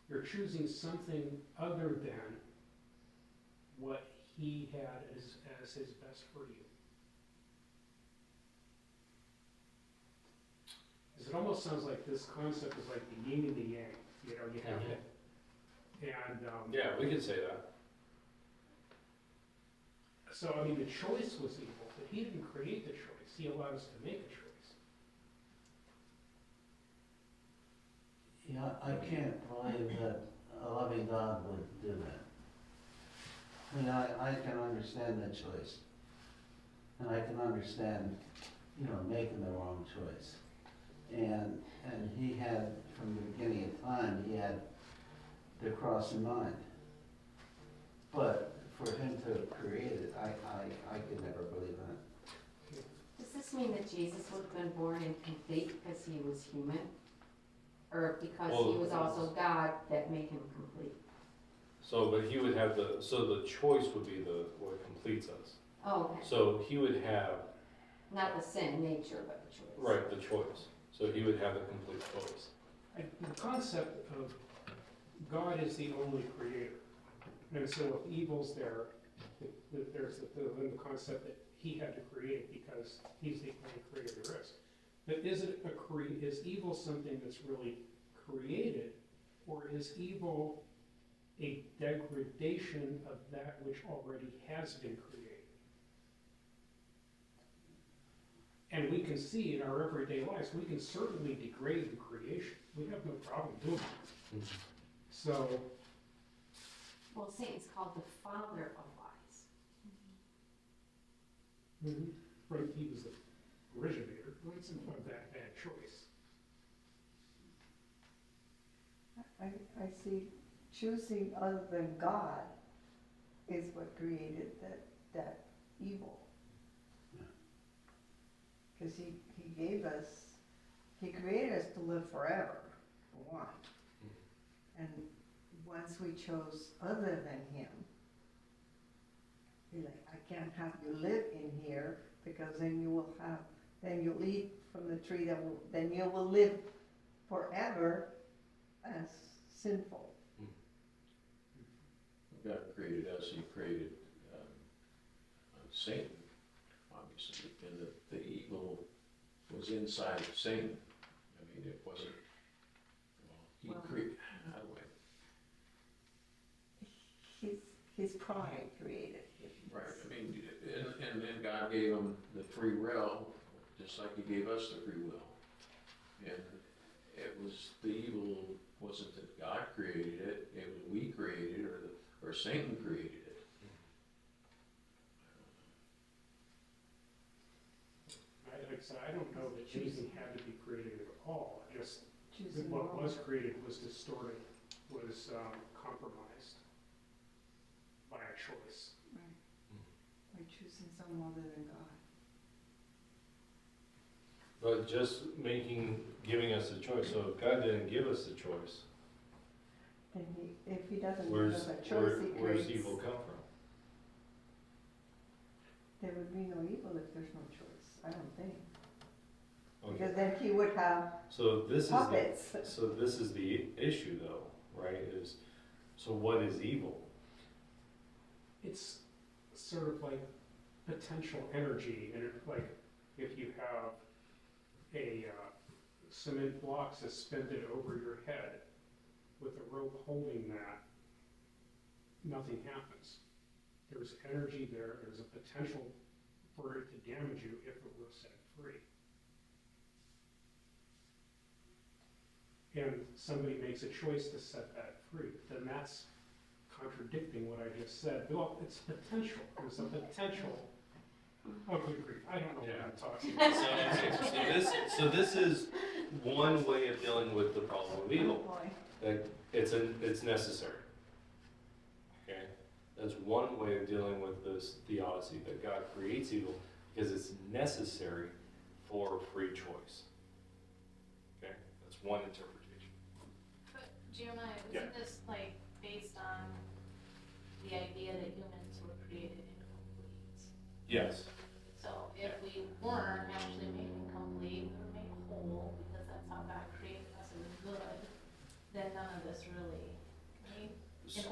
You're choosing something other than what he had as his best for you. Because it almost sounds like this concept is like the yin and the yang. You know, you have it. And Yeah, we could say that. so, I mean, the choice was evil, but he didn't create the choice. He allowed us to make a choice. Yeah, I can't believe that a loving God would do that. I mean, I can understand that choice. And I can understand, making the wrong choice. And he had, from the beginning of time, he had the cross in mind. But for him to create it, I could never believe that. Does this mean that Jesus would have been born incomplete because he was human? Or because he was also God that made him complete? So, but he would have so the choice would be what completes us. Oh, okay. So he would have, Not the sin nature, but the choice. right, the choice. So he would have the complete choice. The concept of God is the only creator. And so if evil's there, there's the concept that he had to create it because he's the only creator there is. But is evil something that's really created, or is evil a degradation of that which already has been created? And we can see in our everyday lives, we can certainly degrade the creation. We have no problem doing it. Mhm. So, Well, Satan's called the father of lies. right, he was the originator Originator. of that bad choice. I see choosing other than God is what created that evil. Because he created us to live forever, for one. And once we chose other than him, he's like, I can't have you live in here because then you'll eat from the tree then you will live forever as sinful. God created us, he created Satan, obviously, and the evil was inside of Satan. I mean, it wasn't, he created, how do I? His pride created it. Right, I mean, and then God gave him the free will, just like he gave us the free will. And it was, the evil wasn't that God created it, it was we created it, or Satan created it. Like I said, I don't know that anything had to be created at all. Just Choosing what wrong. was created was distorted, was compromised by a choice. Right. By choosing someone other than God. But just giving us a choice. So if God didn't give us a choice, And if he doesn't give where's us a choice, he where's creates, evil come from? there would be no evil if there's no choice, I don't think. Okay. Because then he would have So this is puppets. so this is the issue, though, right? So what is evil? It's sort of like potential energy, and like if you have a cement block suspended over your head with a rope holding that, nothing happens. There's energy there, there's a potential for it to damage you if it were set free. And somebody makes a choice to set that free, then that's contradicting what I just said. Well, it's potential, there's a potential. Oh, good grief, I don't know what I'm talking about. So this is one way of dealing with the problem of evil. Boy. That it's necessary. Okay? That's one way of dealing with this theodicy, that God creates evil because it's necessary for free choice. Okay? That's one interpretation. But Jeremiah, Yeah. isn't this like based on the idea that humans were created incomplete? Yes. So if we weren't actually made incomplete, we were made whole, because that's how God created us, it was good, then none of this really, I mean, in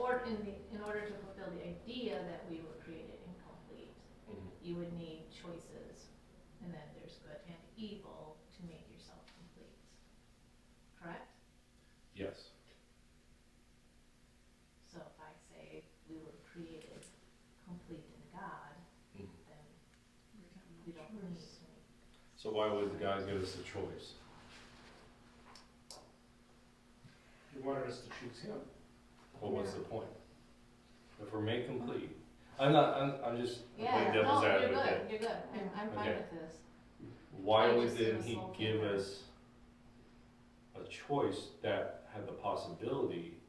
order to fulfill the idea that we were created incomplete, Mhm. you would need choices, and then there's good and evil to make yourself complete. Correct? Yes. So if I say we were created complete in God, Mhm. then we don't need to make. So why would God give us a choice? He wanted us to choose him. Well, what's the point? If we're made complete, I'm just Yeah, playing devil's no, advocate. you're good, I'm fine Okay. with this. Why I would just see then us he all give together. us a choice that had the possibility,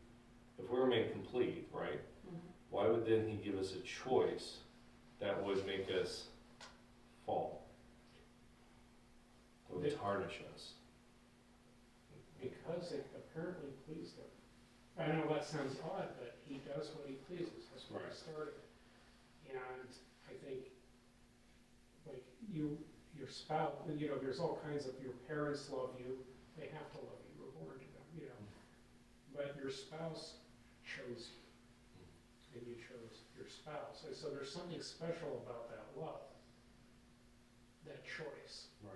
if we were made complete, right? Why would then he give us a choice that would make us fall? That would tarnish us? Because it apparently pleased him. I know that sounds odd, but he does what he pleases, that's where I Right. started. And I think, like, your spouse, there's all kinds of, your parents love you, they have to love you, you were born to them, But your spouse chose you, and you chose your spouse. And so there's something special about that love, that choice. Right.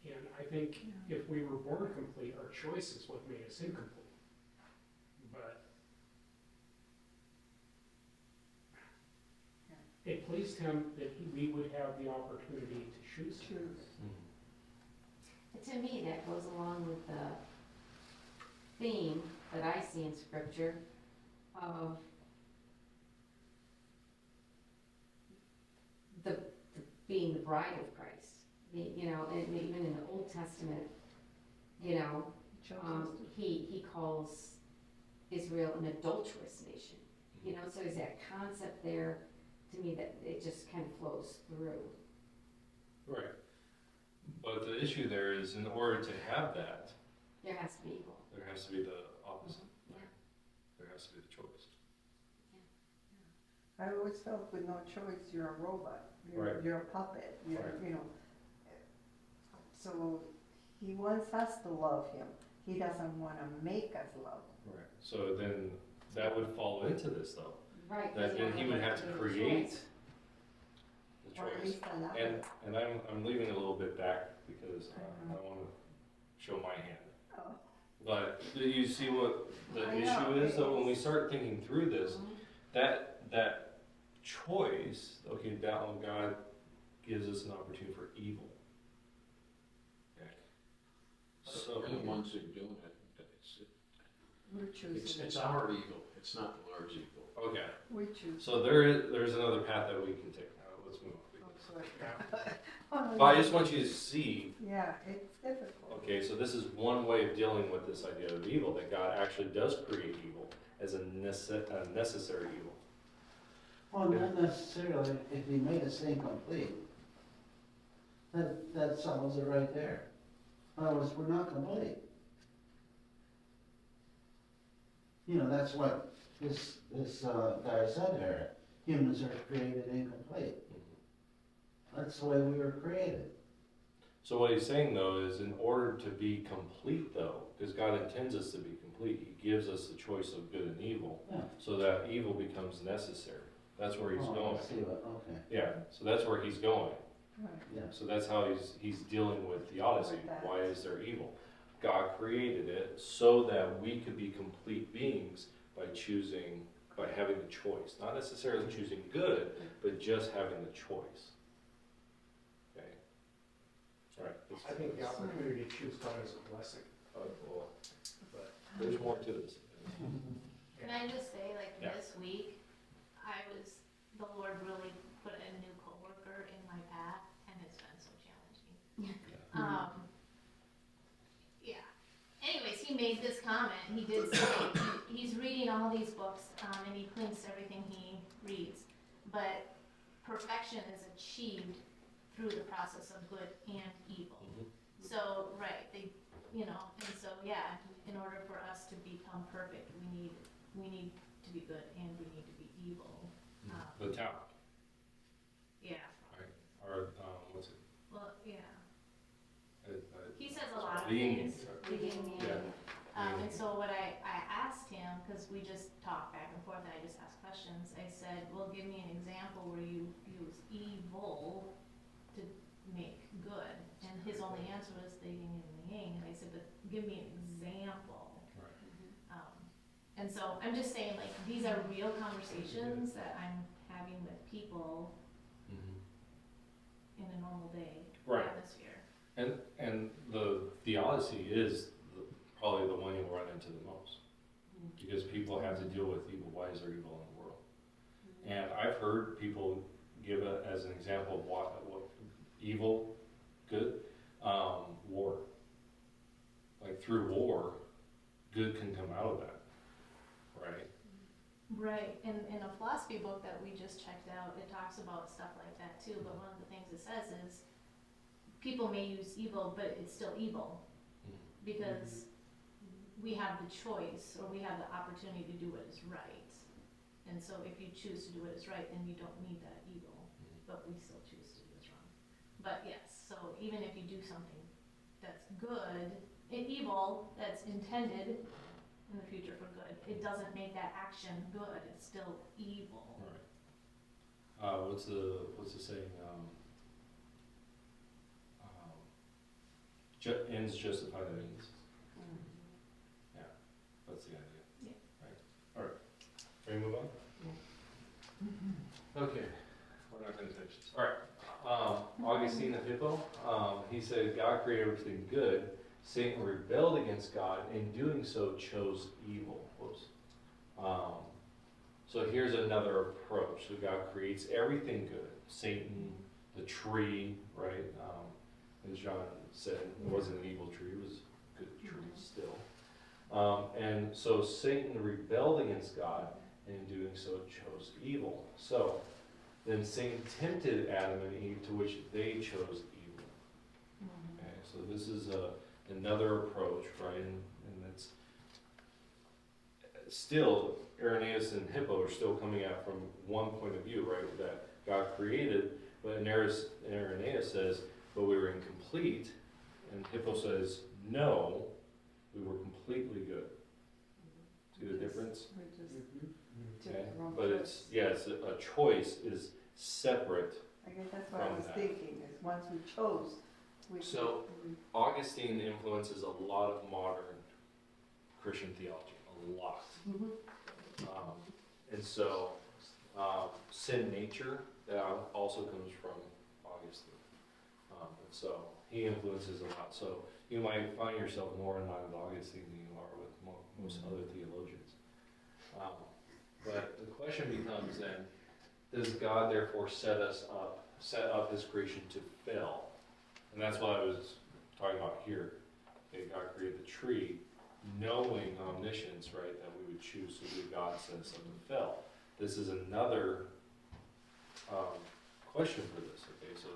And I think if we were born complete, our choice is what made us incomplete. But it pleased him that we would have the opportunity to choose him. Choose. To me, that goes along with the theme that I see in scripture of the being the bride of Christ. And even in the Old Testament, Chose us to. he calls Israel an adulterous nation. So there's that concept there, to me, that it just kind of flows through. Right. But the issue there is, in order to have that, There has to be evil. there has to be the opposite. Yeah. There has to be the choice. I always felt with no choice, you're a robot, Right. you're a puppet, Right. So he wants us to love him, he doesn't wanna make us love. Right. So then that would fall into this though. Right. That then he would have to create the Or at choice. least allow And, it. and I'm leaving a little bit back because I want to show my hand. Oh. But do you see what the I know, issue is it though, when we is. start thinking through this, Mhm. that choice, okay, that one, God gives us an opportunity for evil. Okay. So, We're the ones who are doing it. We're It's choosing, our evil, it's not the Lord's evil. okay, we choose. so there's another path that we can take. Let's move Oh, on. sorry. Oh, But I just want you to see, Yeah, it's difficult. okay, so this is one way of dealing with this idea of evil, that God actually does create evil as a necessary evil. Well, not necessarily, if he made us incomplete, that solves it right there. In other words, we're not complete. That's what this guy said here, humans are created incomplete. That's the way we were created. So what he's saying though is, in order to be complete though, because God intends us to be complete, he gives us the choice of good and evil, Yeah. so that evil becomes necessary. That's where he's Oh, going. I see what, okay, Yeah, so that's where he's going. Right. yeah. So that's how he's dealing with theodicy. With that. Why is there evil? God created it so that we could be complete beings by having the choice. Not necessarily choosing good, but just having the choice. Okay? All right. I think the opportunity to choose God is a blessing, Well, but there's more to this. Can I just say, like, Yeah. this week, the Lord really put a new coworker in my path, and it's been so challenging. made this comment, he did say, he's reading all these books, and he clings to everything he reads, but perfection is achieved through the process of good and evil. So, right, and so, yeah, in order for us to become perfect, we need to be good and we need to be evil. The town, Yeah, or, what's it? well, yeah, Uh, he says a lot of the yin things. yang. The yin yang. Yeah. And so what I asked him, because we just talked back and forth and I just asked questions, I said, well, give me an example where you use evil to make good. And his only answer was the yin and the yang. And I said, but give me an example. Right. And so I'm just saying, like, these are real conversations that I'm having with people in a normal day Right. atmosphere. And the theology is probably the one you'll run into the most, because people have to deal with evil. Why is there evil in the world? And I've heard people give it as an example of what evil, good, war. Like through war, good can come out of that, right? Right, and in a philosophy book that we just checked out, it talks about stuff like that too, but one of the things it says is people may use evil, but it's still evil, because we have the choice, or we have the opportunity to do what is right. And so if you choose to do what is right, then you don't need that evil, but we still choose to do what's wrong. But yes, so even if you do something that's good, evil, that's intended in the future for good, it doesn't make that action good, it's still evil. Right. What's the saying? Ends justify the means. Yeah, that's the idea. Yeah. Right. All right. Ready to move on? Okay. We're not going to finish this. All right. Augustine of Hippo. He said God created everything good. Satan rebelled against God, and in doing so chose evil. Whoops. So here's another approach. So God creates everything good. Satan, the tree, right? As John said, it wasn't an evil tree, it was a good tree still. And so Satan rebelled against God, and in doing so chose evil. So then Satan tempted Adam and Eve, to which they chose evil. Okay, so this is another approach, right? And it's still, Irenaeus and Hippo are still coming at from one point of view, right? That God created, but Irenaeus says, but we were incomplete. And Hippo says, no, we were completely good. See the difference? Okay. But it's a choice is separate. I guess that's what I from was that. thinking, is once we chose, we. So, Augustine influences a lot of modern Christian theology, a lot. And so, sin nature, that also comes from Augustine. And so, he influences a lot. So, you might find yourself more in line with Augustine than you are with most other theologians. But the question becomes then, does God therefore set up his creation to fail? And that's what I was talking about here. Okay, God created the tree, knowing omniscience, right, that we would choose to do God set us up to fail. This is another question for this. Okay, so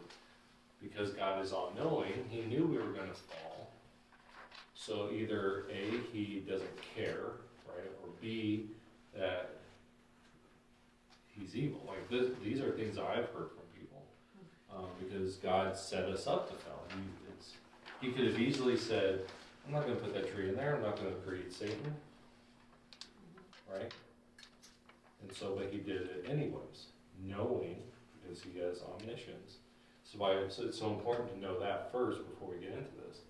because God is all-knowing, he knew we were going to fall. So either A, he doesn't care, right, or B, that he's evil. Like these are things I've heard from people, because God set us up to fail. He could have easily said, I'm not going to put that tree in there, I'm not going to create Satan, right? And so, but he did it anyways, knowing, because he has omniscience. So it's so important to know that first before we get into this,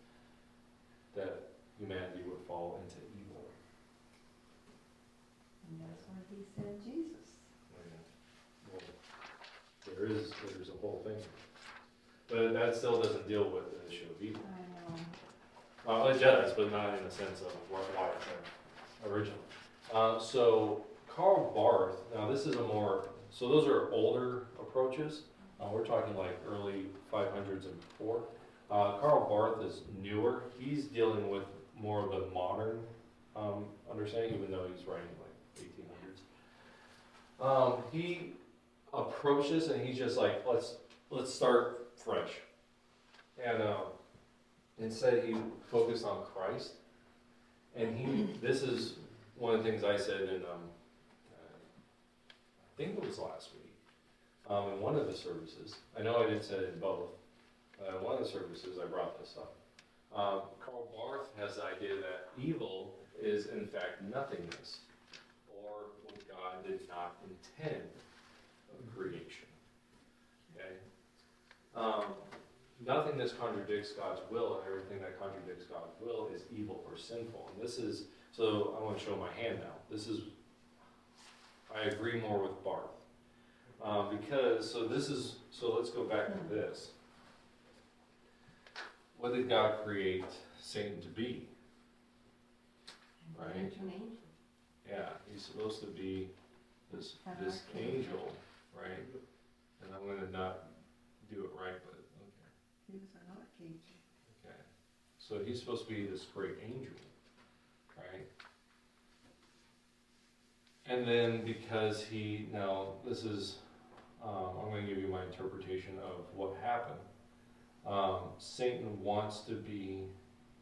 that humanity would fall into evil. And that's why he sent Jesus. Well, there's a whole thing. But that still doesn't deal with the issue of evil. I know. Well, it does, but not in the sense of why it's there originally. So Karl Barth, now this is so those are older approaches. We're talking like early 500s and before. Karl Barth is newer. He's dealing with more of a modern understanding, even though he's writing like 1800s. He approaches and he's just like, let's start fresh. And instead he focused on Christ. And this is one of the things I said in, I think it was last week, in one of the services. I know I didn't say it in both. One of the services I brought this up. Karl Barth has the idea that evil is in fact nothingness, or what God did not intend of creation. Okay? Nothingness contradicts God's will, and everything that contradicts God's will is evil or sinful. And this is, so I want to show my hand now. This is, I agree more with Barth. So let's go back to this. What did God create Satan to be? Right? An angel. Yeah, he's supposed to be this angel, right? And I'm going to not do it right, but okay. He was an archangel. Okay. So he's supposed to be this great angel, right? And then because this is, I'm going to give you my interpretation of what happened. Satan wants to be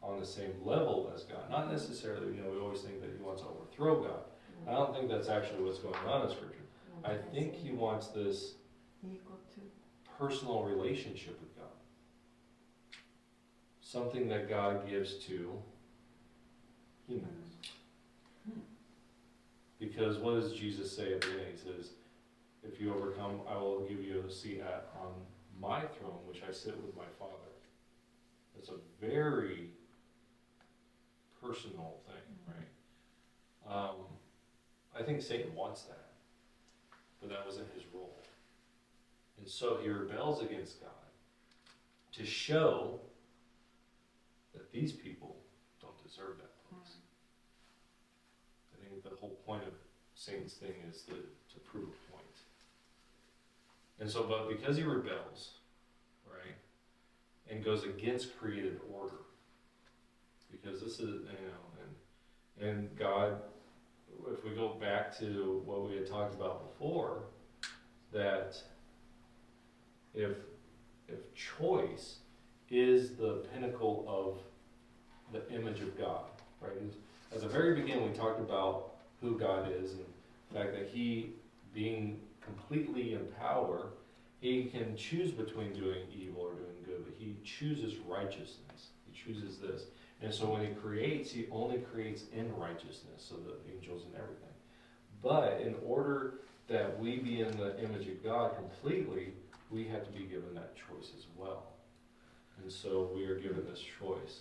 on the same level as God. Not necessarily, we always think that he wants to overthrow God. I don't think that's actually what's going on in Scripture. I think he wants this Equal to. personal relationship with God. Something that God gives to humans. Because what does Jesus say at the end? He says, if you overcome, I will give you a seat on my throne, which I sit with my Father. It's a very personal thing, right? I think Satan wants that, but that wasn't his role. And so he rebels against God to show that these people don't deserve that place. I think the whole point of Satan's thing is to prove a point. And so, but because he rebels, right, and goes against created order, because this is, and God, if we go back to what we had talked about before, that if choice is the pinnacle of the image of God, right? At the very beginning, we talked about who God is and the fact that he, being completely in power, he can choose between doing evil or doing good, but he chooses righteousness. He chooses this. And so when he creates, he only creates in righteousness, so the angels and everything. But in order that we be in the image of God completely, we have to be given that choice as well. And so we are given this choice.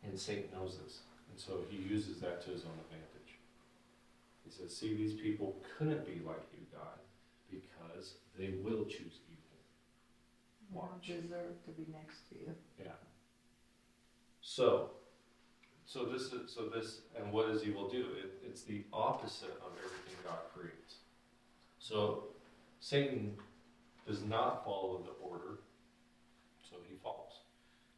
And Satan knows this. And so he uses that to his own advantage. He says, see, these people couldn't be like you, God, because they will choose evil. You don't deserve to be next to you. Yeah. So this, and what does evil do? It's the opposite of everything God creates. So Satan does not follow the order, so he falls.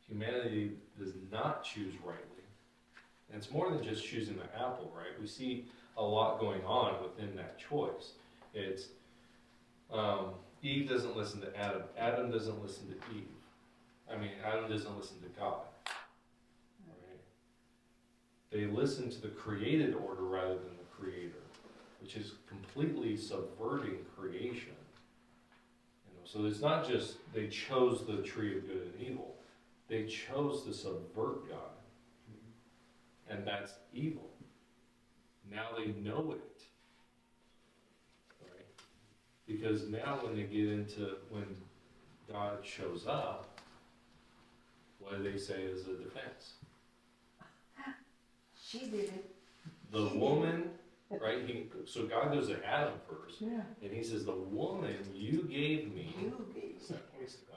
Humanity does not choose rightly. And it's more than just choosing the apple, right? We see a lot going on within that choice. It's Eve doesn't listen to Adam. Adam doesn't listen to Eve. Adam doesn't listen to God. Right? They listen to the created order rather than the creator, which is completely subverting creation. So it's not just they chose the tree of good and evil. They chose to subvert God. And that's evil. Now they know it. Right? Because now when God shows up, what do they say as a defense? She did it. The woman, right? So God goes to Adam first, Yeah. and he says, the woman you gave me. You gave me. That points to God.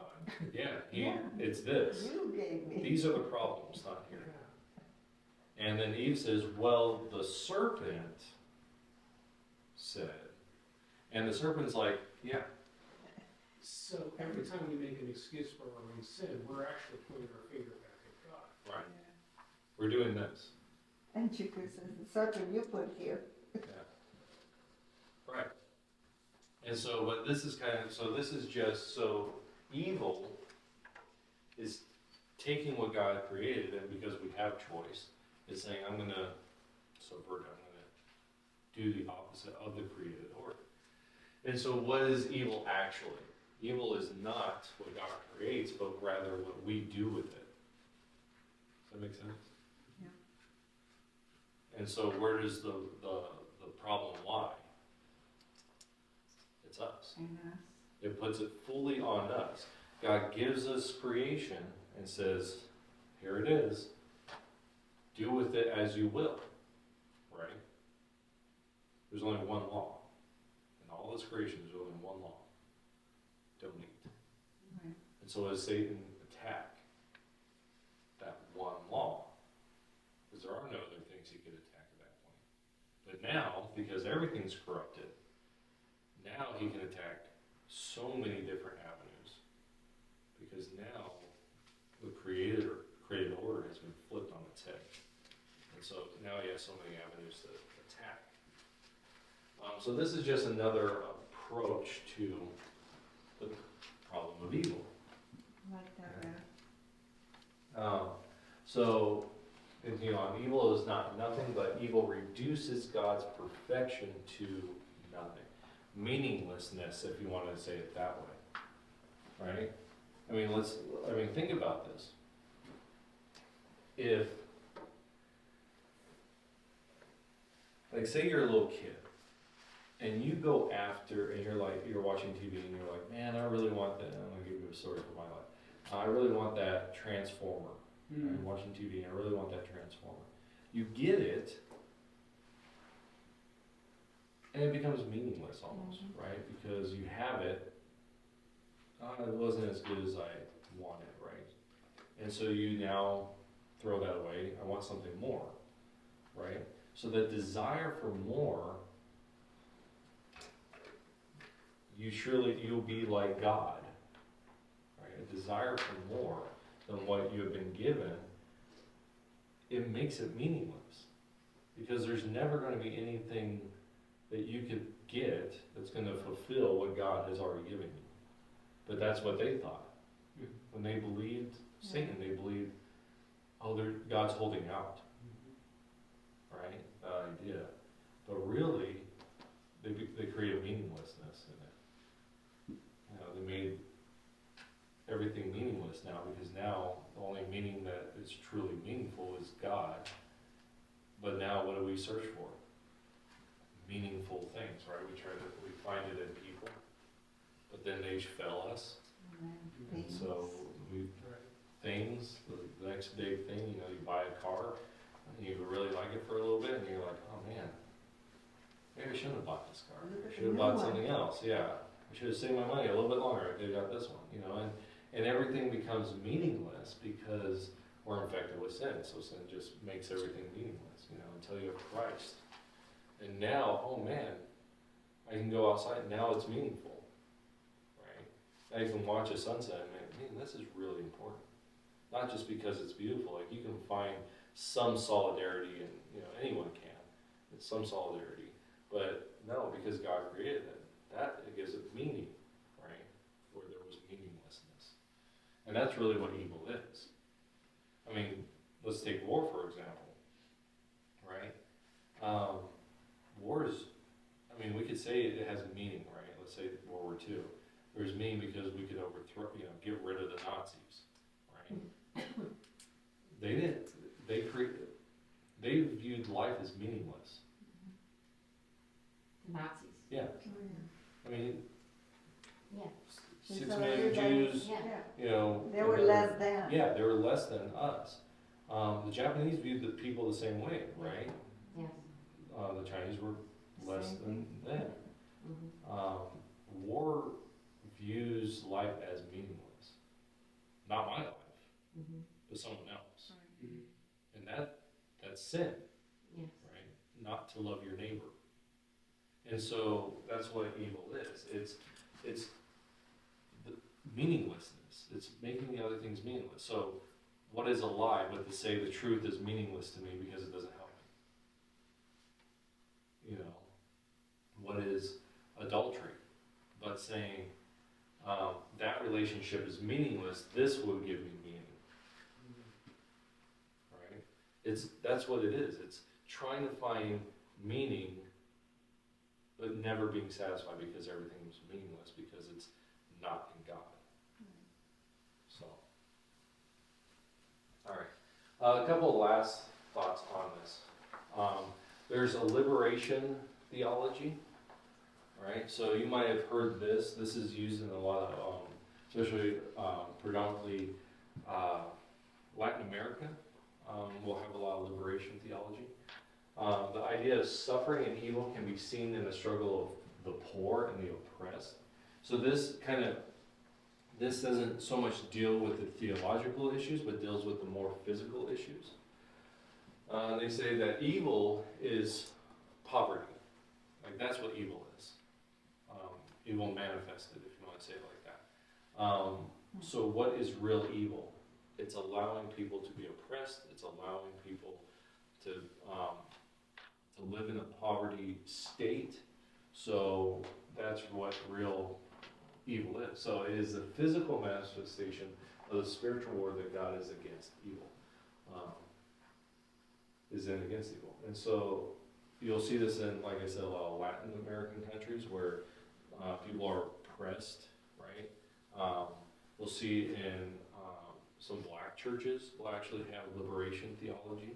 Yeah, it's this. You gave me. These are the problems, not here. And then Eve says, well, the serpent said. And the serpent's like, yeah. So every time we make an excuse for our own sin, we're actually pointing our finger back at God. Right. Yeah. We're doing this. And you could say, the serpent you put here. Yeah. Right. And so, but this is so this is just, so evil is taking what God created, and because we have choice, is saying, I'm going to subvert, I'm going to do the opposite of the created order. And so what is evil actually? Evil is not what God creates, but rather what we do with it. Does that make sense? Yeah. And so where does the problem lie? It's us. And us. It puts it fully on us. God gives us creation and says, here it is. Do with it as you will. Right? There's only one law. In all this creation, there's only one law. Don't eat. Right. And so as Satan attack that one law, because there are no other things he could attack at that point. But now, because everything's corrupted, now he can attack so many different avenues. Because now the created order has been flipped on its head. And so now he has so many avenues to attack. So this is just another approach to the problem of evil. Like that, yeah. So, continue on. Evil is not nothing, but evil reduces God's perfection to nothing. Meaninglessness, if you wanted to say it that way. Right? I mean, think about this. If, like, say you're a little kid, and you go after, and you're watching TV, and you're like, man, I really want that. I'm gonna give you a story from my life. I really want that Transformer. I'm watching TV, and I really want that Transformer. You get it, and it becomes meaningless almost, right? Because you have it, it wasn't as good as I wanted, right? And so you now throw that away. I want something more, right? So the desire for more, you'll be like God, right? A desire for more than what you have been given, it makes it meaningless. Because there's never going to be anything that you could get that's going to fulfill what God has already given you. But that's what they thought. When they believed Satan, they believed, God's holding out. Right? That idea. But really, they created meaninglessness in it. They made everything meaningless now, because now the only meaning that is truly meaningful is God. But now what do we search for? Meaningful things, right? We find it in people, but then they fail us. And so things, the next big thing, you buy a car, and you really like it for a little bit, and you're like, oh man, maybe I shouldn't have bought this car. I should have bought something else, yeah. I should have saved my money a little bit longer. I could have got this one, and everything becomes meaningless because we're infected with sin. So sin just makes everything meaningless, until you have Christ. And now, oh man, I can go outside, and now it's meaningful, right? I can watch a sunset, and man, this is really important. Not just because it's beautiful, like you can find some solidarity, and anyone can. It's some solidarity, but no, because God created it, it gives it meaning, right? Where there was meaninglessness, and that's really what evil is. I mean, let's take war for example, right? Wars, we could say it has a meaning, right? Let's say World War II. There's meaning because we could overthrow, get rid of the Nazis, right? They viewed life as meaningless. The Nazis. Yeah. Oh, Yeah. 6 So million everybody- Jews, Yeah. They were less than. Yeah, they were less than us. The Japanese viewed the people the same way, right? Yes. The Chinese were less than them. Mm-hmm. War views life as meaningless. Not my life, Mm-hmm. but someone else. And that's sin, Yes. right? Not to love your neighbor. And so that's what evil is. It's the meaninglessness. It's making the other things meaningless. So what is a lie but to say the truth is meaningless to me because it doesn't help me? You know, what is adultery but saying that relationship is meaningless, this will give me meaning, right? That's what it is. It's trying to find meaning but never being satisfied because everything was meaningless because it's not in God. So, all right. A couple of last thoughts on this. There's a liberation theology, right? So you might have heard this. This is used in a lot of, especially predominantly Latin America. Will have a lot of liberation theology. The idea of suffering and evil can be seen in the struggle of the poor and the oppressed. So this doesn't so much deal with the theological issues, but deals with the more physical issues. They say that evil is poverty. Like that's what evil is. Evil manifested, if you want to say it like that. So what is real evil? It's allowing people to be oppressed. It's allowing people to live in a poverty state. So that's what real evil is. So it is the physical manifestation of the spiritual war that God is against evil. Is in against evil. And so you'll see this in, like I said, a lot of Latin American countries where people are oppressed, right? We'll see in some black churches will actually have liberation theology,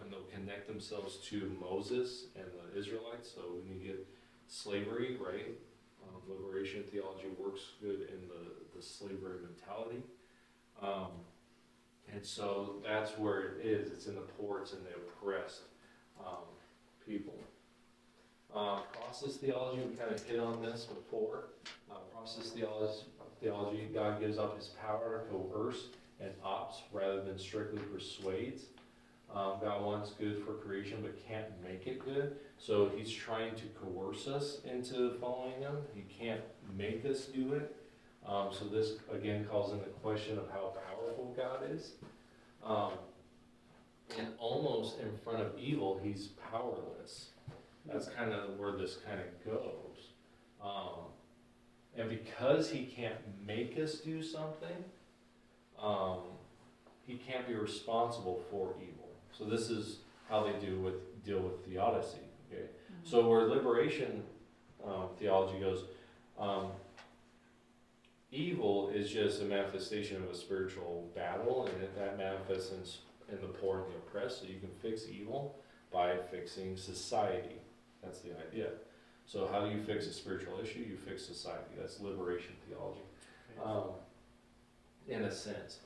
and they'll connect themselves to Moses and the Israelites. So when you get slavery, right, liberation theology works good in the slavery mentality. And so that's where it is. It's in the poor, it's in the oppressed people. Process theology, we kind of hit on this before. Process theology, God gives up his power to coerce and opts rather than strictly persuades. God wants good for creation but can't make it good. So he's trying to coerce us into following him. He can't make us do it. So this again calls into question of how powerful God is. And almost in front of evil, he's powerless. That's kind of where this kind of goes. And because he can't make us do something, he can't be responsible for evil. So this is how they deal with theodicy. Okay? So where liberation theology goes, evil is just a manifestation of a spiritual battle, and that manifests in the poor and the oppressed. So you can fix evil by fixing society. That's the idea. So how do you fix a spiritual issue? You fix society. That's liberation theology, in a sense.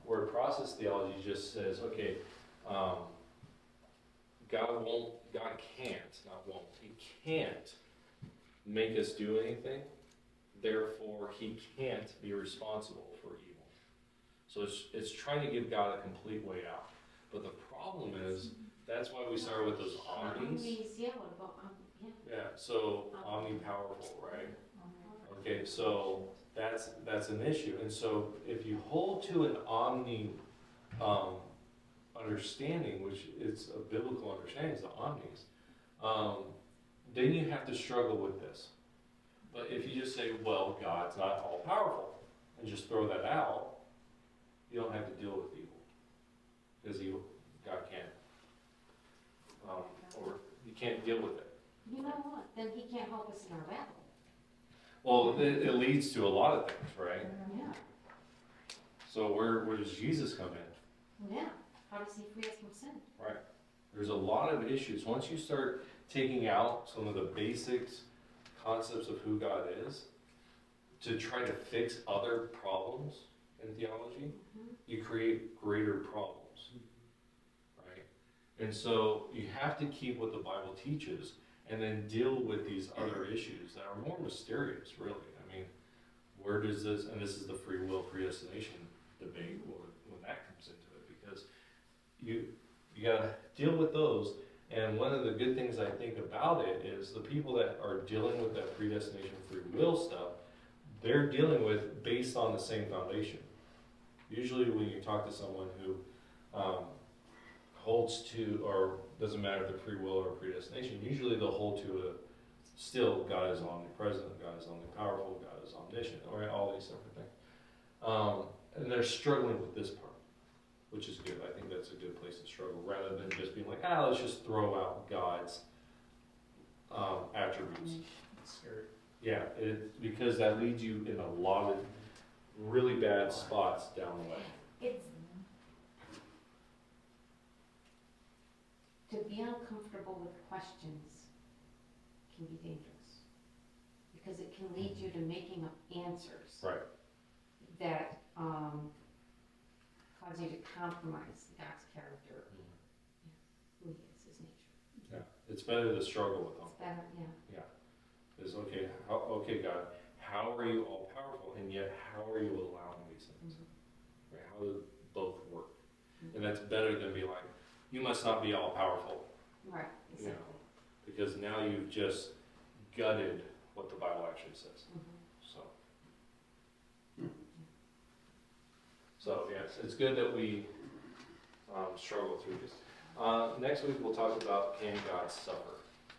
Where process theology just says, okay, God can't make us do anything. Therefore, he can't be responsible for evil. So it's trying to give God a complete way out. But the problem is, that's why we started with those omnis. Yeah, so omnipowerful, right? Okay, so that's an issue. And so if you hold to an omni understanding, which is a biblical understanding, is the omnis, then you have to struggle with this. But if you just say, well, God's not all powerful, and just throw that out, you don't have to deal with evil. Because God can't. Or you can't deal with it. You know what? Then he can't help us in our battle. Well, it leads to a lot of things, right? Yeah. So where does Jesus come in? Yeah. How does he free us from sin? Right. There's a lot of issues. Once you start taking out some of the basics, concepts of who God is, to try to fix other problems in theology, you create greater problems. Right? And so you have to keep what the Bible teaches and then deal with these other issues that are more mysterious, really. I mean, where does this, and this is the free will predestination debate when that comes into it, because you got to deal with those. And one of the good things I think about it is the people that are dealing with that predestination free will stuff, they're dealing with based on the same foundation. Usually when you talk to someone who holds to, or doesn't matter if they're free will or predestination, usually they'll hold to still God is omnipresent, God is omnipowerful, God is omniscient, or all these different things. And they're struggling with this part, which is good. I think that's a good place to struggle, rather than just being like, let's just throw out God's attributes. It's scary. Yeah, because that leads you in a lot of really bad spots down the way. It's to be uncomfortable with questions can be dangerous because it can lead you to making up answers. Right. That cause you to compromise God's character, who he is, his nature. Yeah, it's better to struggle with them. It's better, yeah. Is okay, God, how are you all powerful, and yet how are you allowing these things? Mm-hmm. Right? How do both work? And that's better than be like, you must not be all powerful. Right, You know, exactly. because now you've just gutted what the Bible actually says. Mhm. So yes, it's good that we struggle through this. Next week we'll talk about can God suffer.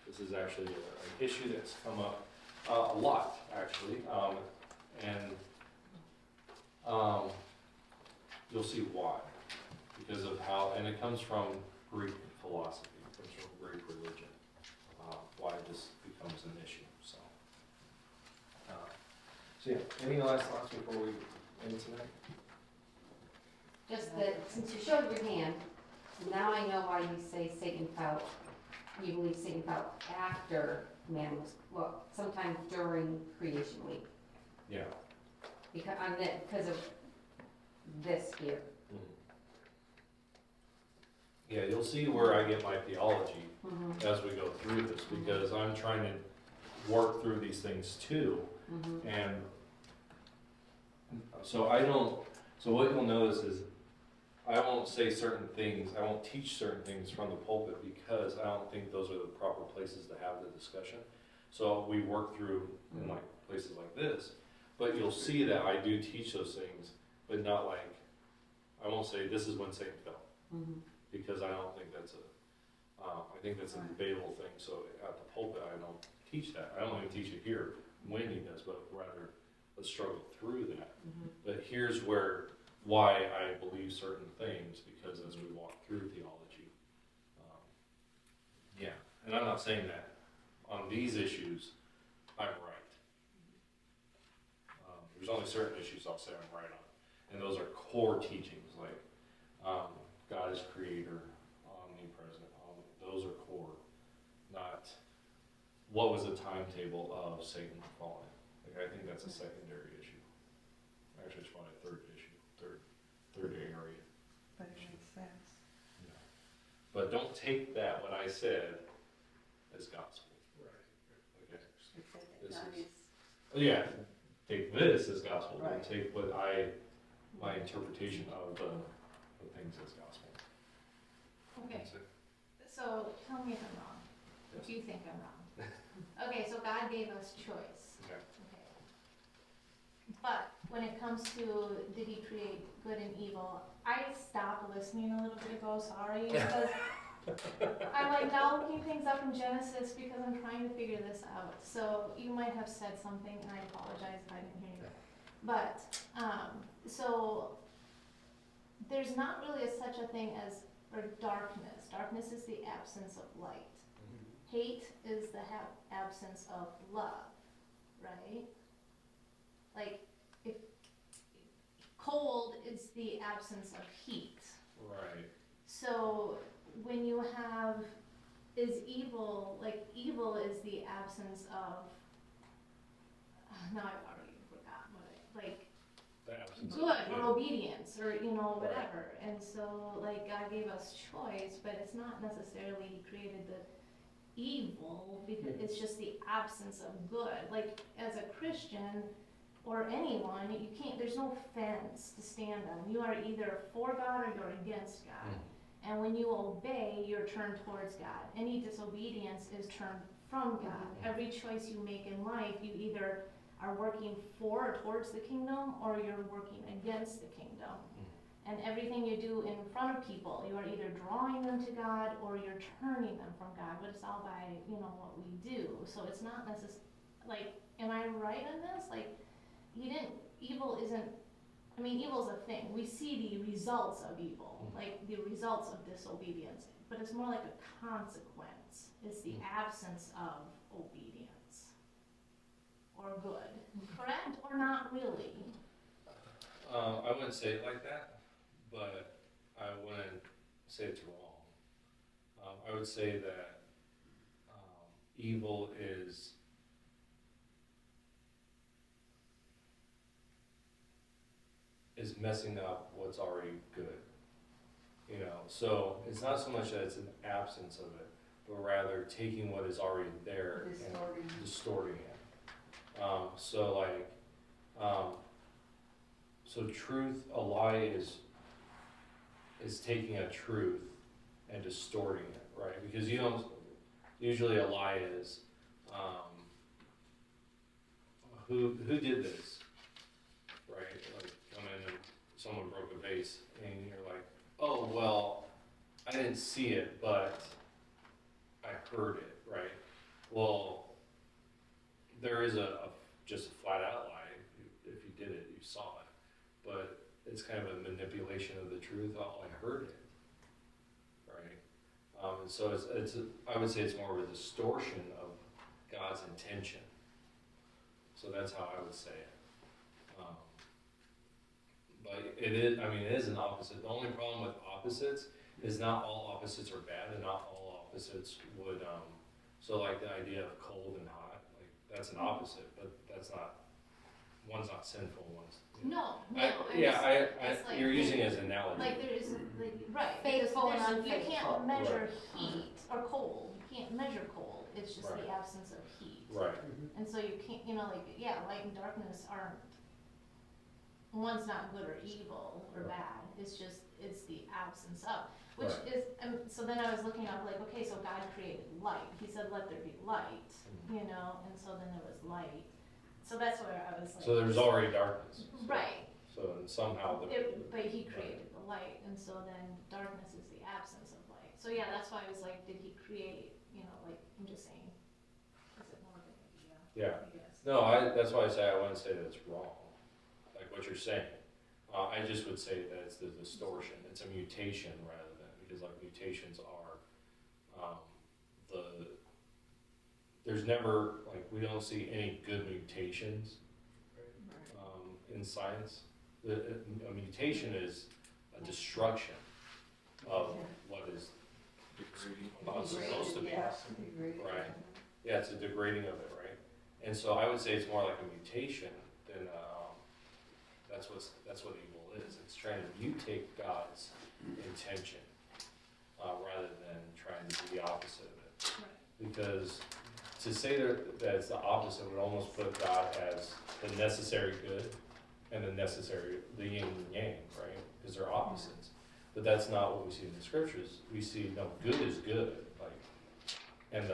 This is actually an issue that's come up a lot, actually, and you'll see why. Because of how, and it comes from Greek philosophy, it comes from Greek religion, why this becomes an issue. So yeah, any last thoughts before we end tonight? Just that, since you showed your hand, now I know why you say Satan fell. You believe Satan fell after man was, well, sometime during creation week. Yeah. Because of this here. Yeah, you'll see where I get my theology Mm-hmm. as we go through this, because I'm trying to work through these things too. Mm-hmm. And so what you'll notice is I won't say certain things, I won't teach certain things from the pulpit because I don't think those are the proper places to have the discussion. So we work through in like places like this, but you'll see that I do teach those things, but not like, I won't say this is when Satan fell, Mm-hmm. because I don't think that's I think that's a debatable thing. So at the pulpit, I don't teach that. I don't even teach it here when he does, but rather let's struggle through that. Mm-hmm. But here's why I believe certain things, because as we walk through theology, yeah, and I'm not saying that on these issues I'm right. There's only certain issues I'll say I'm right on, and those are core teachings like God is creator, omnipresent. Those are core, not what was the timetable of Satan falling. Like, I think that's a secondary issue. Actually, it's probably a third issue, third area. But it makes sense. But don't take that, what I said, as gospel. Right. Okay. It said that This God is- is, Yeah, take this as gospel, don't Right. take my interpretation of the things as gospel. Okay, That's it. so tell me if I'm wrong, if you think I'm wrong. Okay, so God gave us choice. Okay. Okay. But when it comes to did he create good and evil, I stopped listening a little bit ago, sorry, because I'm like now looking things up in Genesis because I'm trying to figure this out. So you might have said something and I apologize if I didn't hear you. But, so there's not really such a thing as darkness. Darkness is the absence of light. Hate is the absence of love, right? Like, if cold is the absence of heat. Right. So when you have, is evil, like evil is the absence of, now I've already forgot what like The absence of good or good. obedience or, you know, whatever. And so like God gave us choice, but it's not necessarily he created the evil, because it's just the absence of good. Like as a Christian or anyone, you can't, there's no fence to stand on. You are either for God or you're against God. And when you obey, you're turned towards God. Any disobedience is turned from God. Every choice you make in life, you either are working for or towards the kingdom, or you're working against the kingdom. And everything you do in front of people, you are either drawing them to God or you're turning them from God, but it's all by, what we do. So it's not necessarily, like, am I right in this? Like, evil isn't, evil's a thing. We see the results of evil, like the results of disobedience, but it's more like a consequence. It's the absence of obedience or good, correct or not really? I wouldn't say it like that, but I wouldn't say it's wrong. I would say that evil is messing up what's already good. So it's not so much that it's an absence of it, but rather taking what is already there and distorting it. So truth, a lie is taking a truth and distorting it, right? Because usually a lie is, who did this, right? Like, come in and someone broke a vase, and you're like, oh, well, I didn't see it, but I heard it, right? Well, there is just a flat out lie. If you did it, you saw it. But it's kind of a manipulation of the truth. Oh, I heard it, right? And so I would say it's more of a distortion of God's intention. So that's how I would say it. But it is an opposite. The only problem with opposites is not all opposites are bad, and not all opposites would, so like the idea of cold and hot, like that's an opposite, but one's not sinful, one's. It's like you're using it as an analogy. Like there is, right, Faithful because and you unfaithful. can't measure Right. heat or cold, you can't measure cold, it's just Right. the absence of heat. Right. And so you can't, light and darkness aren't, one's not good or evil or Right. bad, it's the absence of, which Right. is, so then I was looking up, like, okay, so God created light, he said, let there be light, and so then there was light, so that's where I was like. So there's already darkness. Right, So and somehow but he created the light, and so then darkness is the absence of light, so yeah, that's why I was like, did he create, like, I'm just saying, is it more of an idea? Yeah. I guess. No, that's why I say I wouldn't say that it's wrong, like what you're saying. I just would say that it's the distortion. It's a mutation rather than, because like mutations are, there's never, like, we don't see any good mutations in science. A mutation is a destruction of what is supposed to be. Right. Yeah, it's a degrading of it, right? And so I would say it's more like a mutation than, that's what evil is. It's trying to mutate God's intention, rather than trying to do the opposite of it. Right. Because to say that it's the opposite would almost put God as the necessary good and the yin and yang, right? Because they're opposites. But that's not what we see in the scriptures. We see, no, good is good, like, and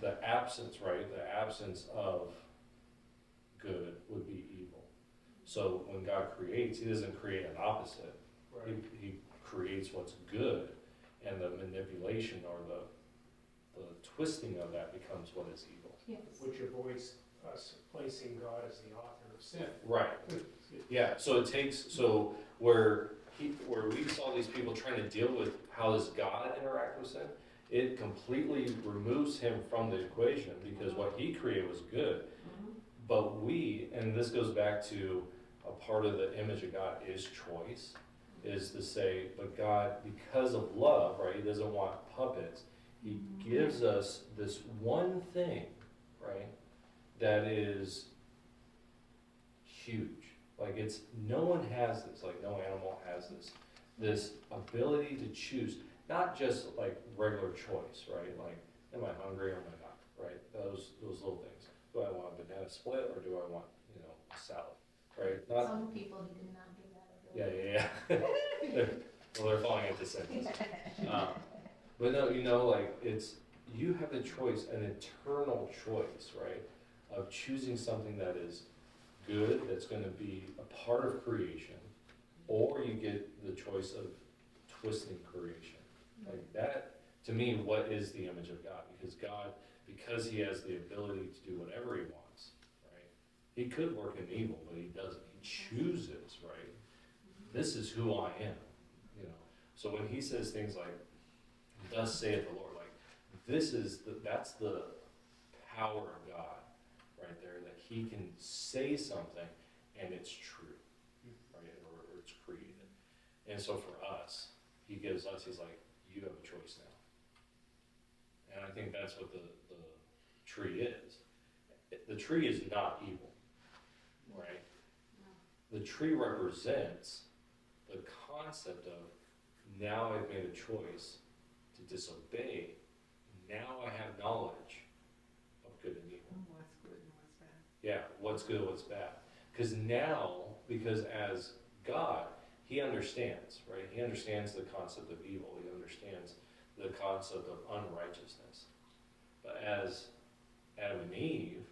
the absence, right? The absence of good would be evil. So when God creates, he doesn't create an opposite. Right. He creates what's good, and the manipulation or the twisting of that becomes what is evil. Yes. Which avoids us placing God as the author of sin. Right. Yeah. So it takes, where we saw these people trying to deal with how does God interact with sin, it completely removes him from the equation, because what he created was good. But and this goes back to a part of the image of God is choice, is to say, but God, because of love, right, he doesn't want puppets. He gives us this one thing, right, that is huge. Like, no one has this, like no animal has this ability to choose, not just like regular choice, right? Like, am I hungry or am I not, right? Those little things. Do I want a banana split or do I want, a salad, right? Some people did not do that ability. Yeah. Well, they're falling into sin. But no, like, you have the choice, an eternal choice, right? of choosing something that is good, that's gonna be a part of creation, or you get the choice of twisting creation. Like that, to me, what is the image of God? Because God, because he has the ability to do whatever he wants, right? He could work in evil, but he doesn't. He chooses, right? This is who I am, you know. So when he says things like, thus saith the Lord, like, that's the power of God right there, that he can say something and it's true, right? Or it's created. And so for us, he gives us, he's like, you have a choice now. And I think that's what the tree is. The tree is not evil, right? The tree represents the concept of, now I've made a choice to disobey. Now I have knowledge of good and evil. What's good and what's bad. Yeah, what's good, what's bad. Because as God, he understands, right? He understands the concept of evil. He understands the concept of unrighteousness. But as Adam and Eve,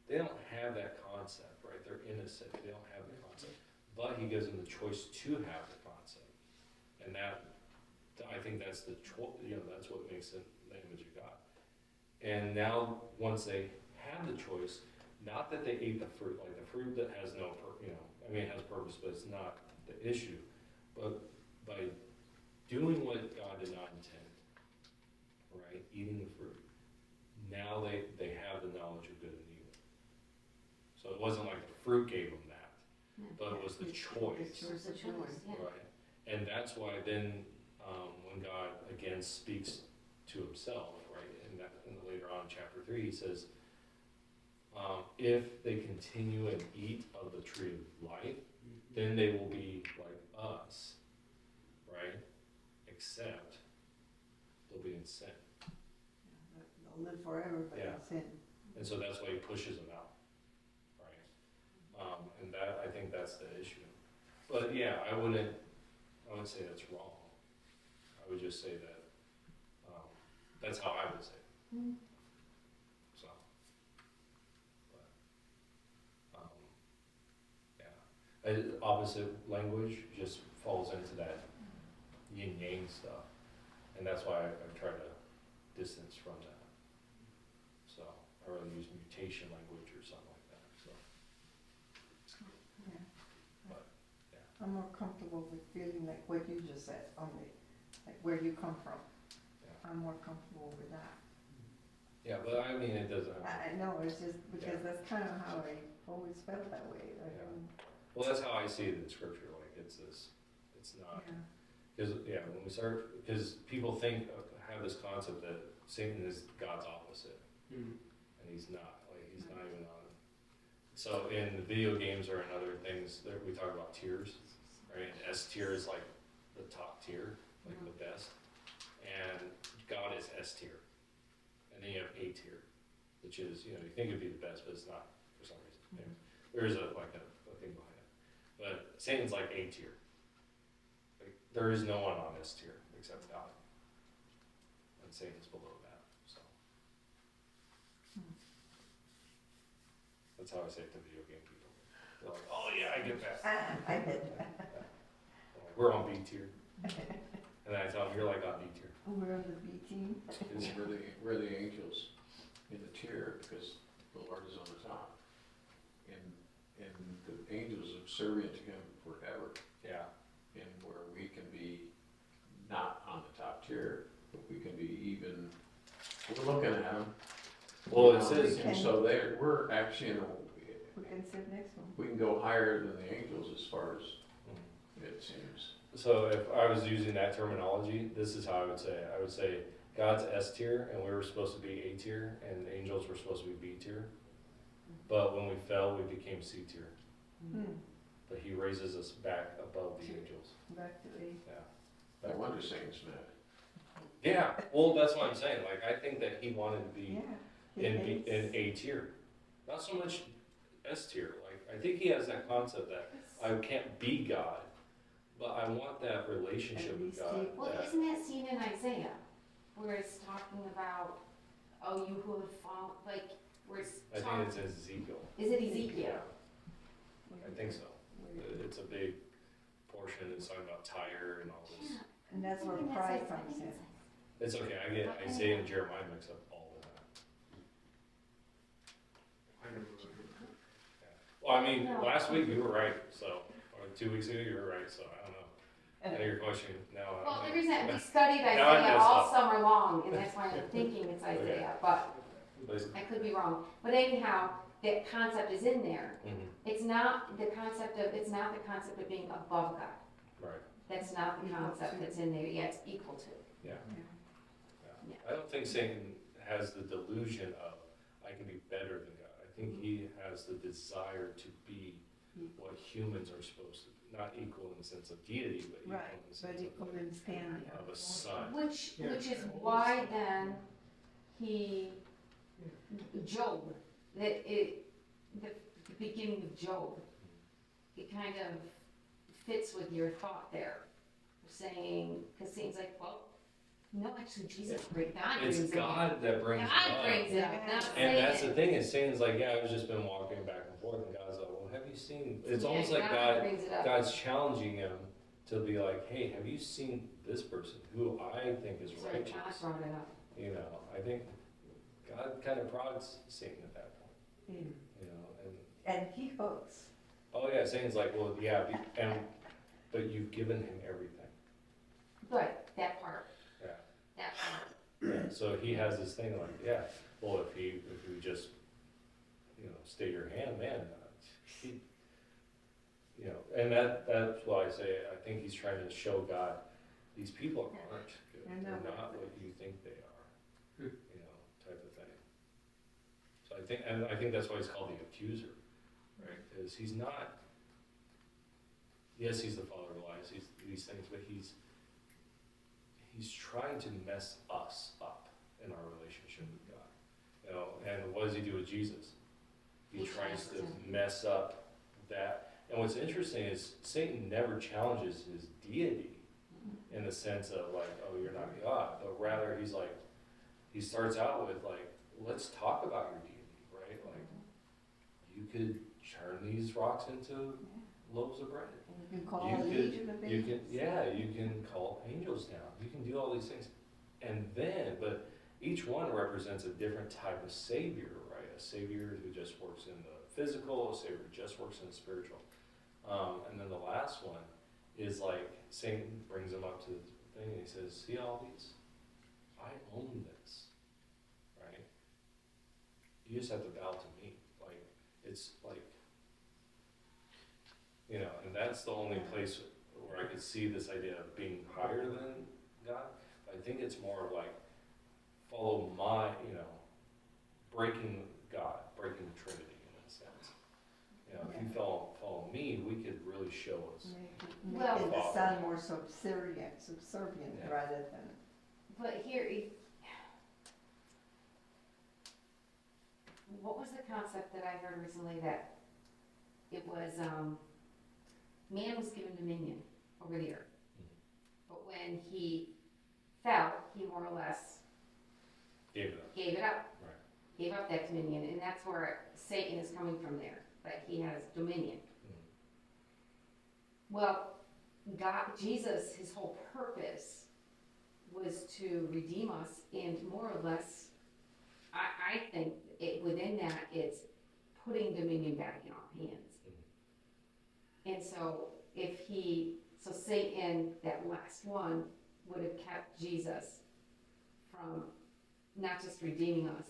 they don't have that concept, right? They're innocent. They don't have the concept. But he gives them the choice to have the concept. And that, I think that's that's what makes it the image of God. And now, once they have the choice, not that they ate the fruit, like the fruit that has no, it has purpose, but it's not the issue. But by doing what God did not intend, right, eating the fruit, now they have the knowledge of good and evil. So it wasn't like the fruit gave them that, but it was the choice. It was a choice, yeah. Right, and that's why then, when God again speaks to himself, right, and later on in chapter 3, he says, if they continue and eat of the tree of life, then they will be like us, right, except they'll be in sin. They'll live forever, but Yeah. in sin. And so that's why he pushes them out, right? And that, I think that's the issue. But yeah, I wouldn't say that's wrong. I would just say that, that's how I would say it. Mm. So, but, yeah. Opposite language just falls into that yin-yang stuff. And that's why I've tried to distance from that. So, I rather use mutation language or something like that, so. Yeah. But, yeah. I'm more comfortable with feeling like what you just said, like where you come from. Yeah. I'm more comfortable with that. Yeah, but I mean, it doesn't. I know, it's just because Yeah. that's kind of how I always felt that way. Like, Yeah. Well, that's how I see it in scripture, like, it's not, yeah. because people have this concept that Satan is God's opposite, Mm. and he's not, like, he's not even on. So in the video games or in other things, we talk about tiers, right? And S tier is like the top tier, like the best, and God is S tier, and then you have A tier, which is, you think it'd be the best, but it's not for some reason. Anyway, there is a thing behind it. But Satan's like A tier. Like, there is no one on S tier except God. And Satan's below that, so. That's how I say it to video game people. They're like, oh yeah, I get that. I get that. I'm like, we're on B tier. And then I tell them, you're like on B tier. We're on the B team. It's we're the angels in the tier, because the Lord is on the top. And the angels are subservient to him forever. Yeah. And where we can be not on the top tier, but we can be even, we're looking at them. Well, it says, And so we're actually We can sit next to them. we can go higher than the angels as far as it seems. so if I was using that terminology, this is how I would say it. I would say God's S tier, and we were supposed to be A tier, and the angels were supposed to be B tier. But when we fell, we became C tier. But he raises us back above the angels. Back to A. Yeah. No wonder Satan's mad. Yeah, well, that's what I'm saying. Like, I think that he wanted to be Yeah. in A tier, not so much S tier. Like, I think he has that concept that I can't be God, but I want that relationship with God. Well, that- isn't that seen in Isaiah, where it's talking about, oh, you who have fallen, like, where it's I think talk, it's Ezekiel. is it Ezekiel? I think so. It's a big portion, it's talking about Tyre and all this. And that's where pride comes in. It's okay, I get Isaiah and Jeremiah mixed up all the time. I never Well, I mean, No. last week you were right, so, or 2 weeks ago you were right, so I don't know. Now your question, now. Well, the reason that we studied Now I Isaiah messed all up. summer long, and that's why I'm thinking it's Isaiah, but I could be wrong. But anyhow, that concept is in there. Mhm, It's not the concept of being above God. right, That's not the Equal concept to. that's in there, yeah, it's equal to. yeah. Yeah. I don't think Satan has the delusion of, I can be better than God. I think he has the desire to be what humans are supposed to be. Not equal in the sense of deity, but equal Right, in the but sense equal in standing. of a son. Which Yeah. is why then Job, the beginning of Job, it kind of fits with your thought there, saying, because Satan's like, well, no, actually, Jesus, God brings It's it up. God that brings it God up. brings it up, not And that's the Satan. thing, is Satan's like, yeah, I've just been walking back and forth, and God's like, well, have you seen, it's Yeah, almost like God, brings it up. God's challenging him to be like, hey, have you seen this person who I think is So God righteous? brought it up. You know, I think God kind of prods Satan at that point, Mm. you know, and, And he hooks. oh yeah, Satan's like, well, yeah, but you've given him everything. Good, that part, Yeah. that part. Yeah, so he has this thing like, yeah, well, if you just, you know, stay your hand, man, he, you know, and that's why I say, I think he's trying to show God, these people aren't good, They're they're not not what you think they are, you know, type of thing. So I think that's why he's called the accuser, right, because he's not, yes, he's the father of lies, he's these things, but he's trying to mess us up in our relationship with God. You know, and what does he do with Jesus? He tries to mess up that. And what's interesting is Satan never challenges his deity in the sense of like, oh, you're not God, but rather he's like, he starts out with like, let's talk about your deity, right? Like, you could turn these rocks into loaves of bread. And you can call You a could- legion of You can, angels. yeah, you can call angels down, you can do all these things. And then, but each one represents a different type of savior, right? A savior who just works in the physical, a savior who just works in the spiritual. And then the last one is like, Satan brings him up to the thing and he says, see all these? I own this, right? You just have to bow to me. Like, it's like, you know, and that's the only place where I could see this idea of being higher than God. I think it's more of like, follow my, you know, breaking God, breaking the Trinity in a sense. You know, if you follow me, we could really show us. Well- Making the son more subservient Yeah. rather than. But here, what was the concept that I heard recently that it was, man was given dominion over the earth. But when he fell, he more or less Gave it up. gave it up. Right. Gave up that dominion, and that's where Satan is coming from there, that he has dominion. Well, God, Jesus, his whole purpose was to redeem us, and more or less, I think within that, it's putting dominion back in our hands. And so so Satan, that last one, would have kept Jesus from not just redeeming us,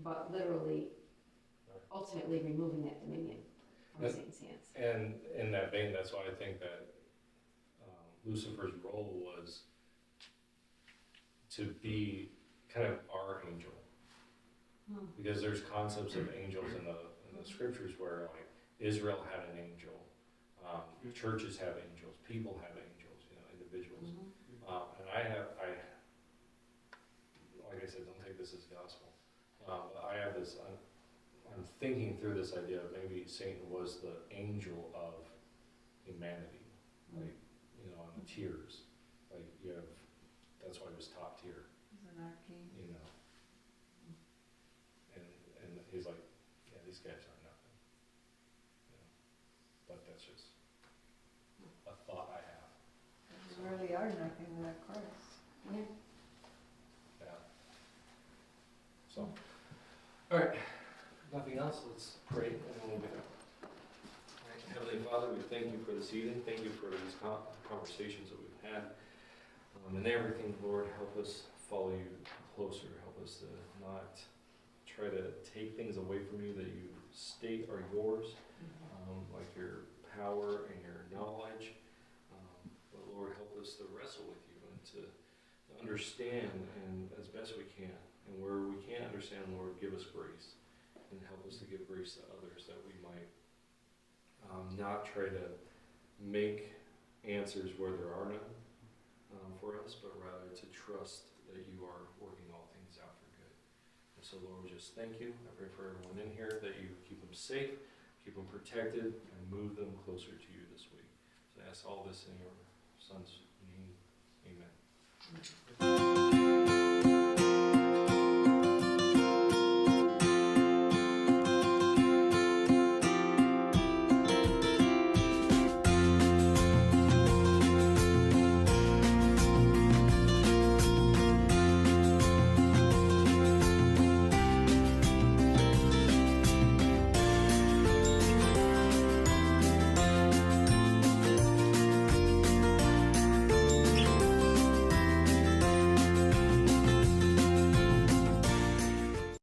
but literally, ultimately removing that dominion from Yep. Satan's hands. And in that vein, that's why I think that Lucifer's role was to be kind of our angel. Because there's concepts of angels in the scriptures where like Israel had an angel, churches have angels, people have angels, you know, individuals. And like I said, don't take this as gospel. But I have this, I'm thinking through this idea of maybe Satan was the angel of humanity, like, you know, on the tiers. Like you have, that's why it was top tier, He's an archangel. you know. And he's like, are nothing without Christ. Yeah. Yeah. So, all right, nothing else, let's pray and then we'll get out. All right, Heavenly Father, we thank you for this evening, thank you for these conversations that we've had. And everything, Lord, help us follow you closer, help us to not try to take things away from you that you state are yours, like your power and your knowledge. But Lord, help us to wrestle with you and to understand and as best we can. And where we can't understand, Lord, give us grace and help us to give grace to others that we might not try to make answers where there are none for us, but rather to trust that you are working all things out for good. And so, Lord, we just thank you. I pray for everyone in here that you keep them safe, keep them protected, and move them closer to you this week. So I ask all this in your Son's name. Amen.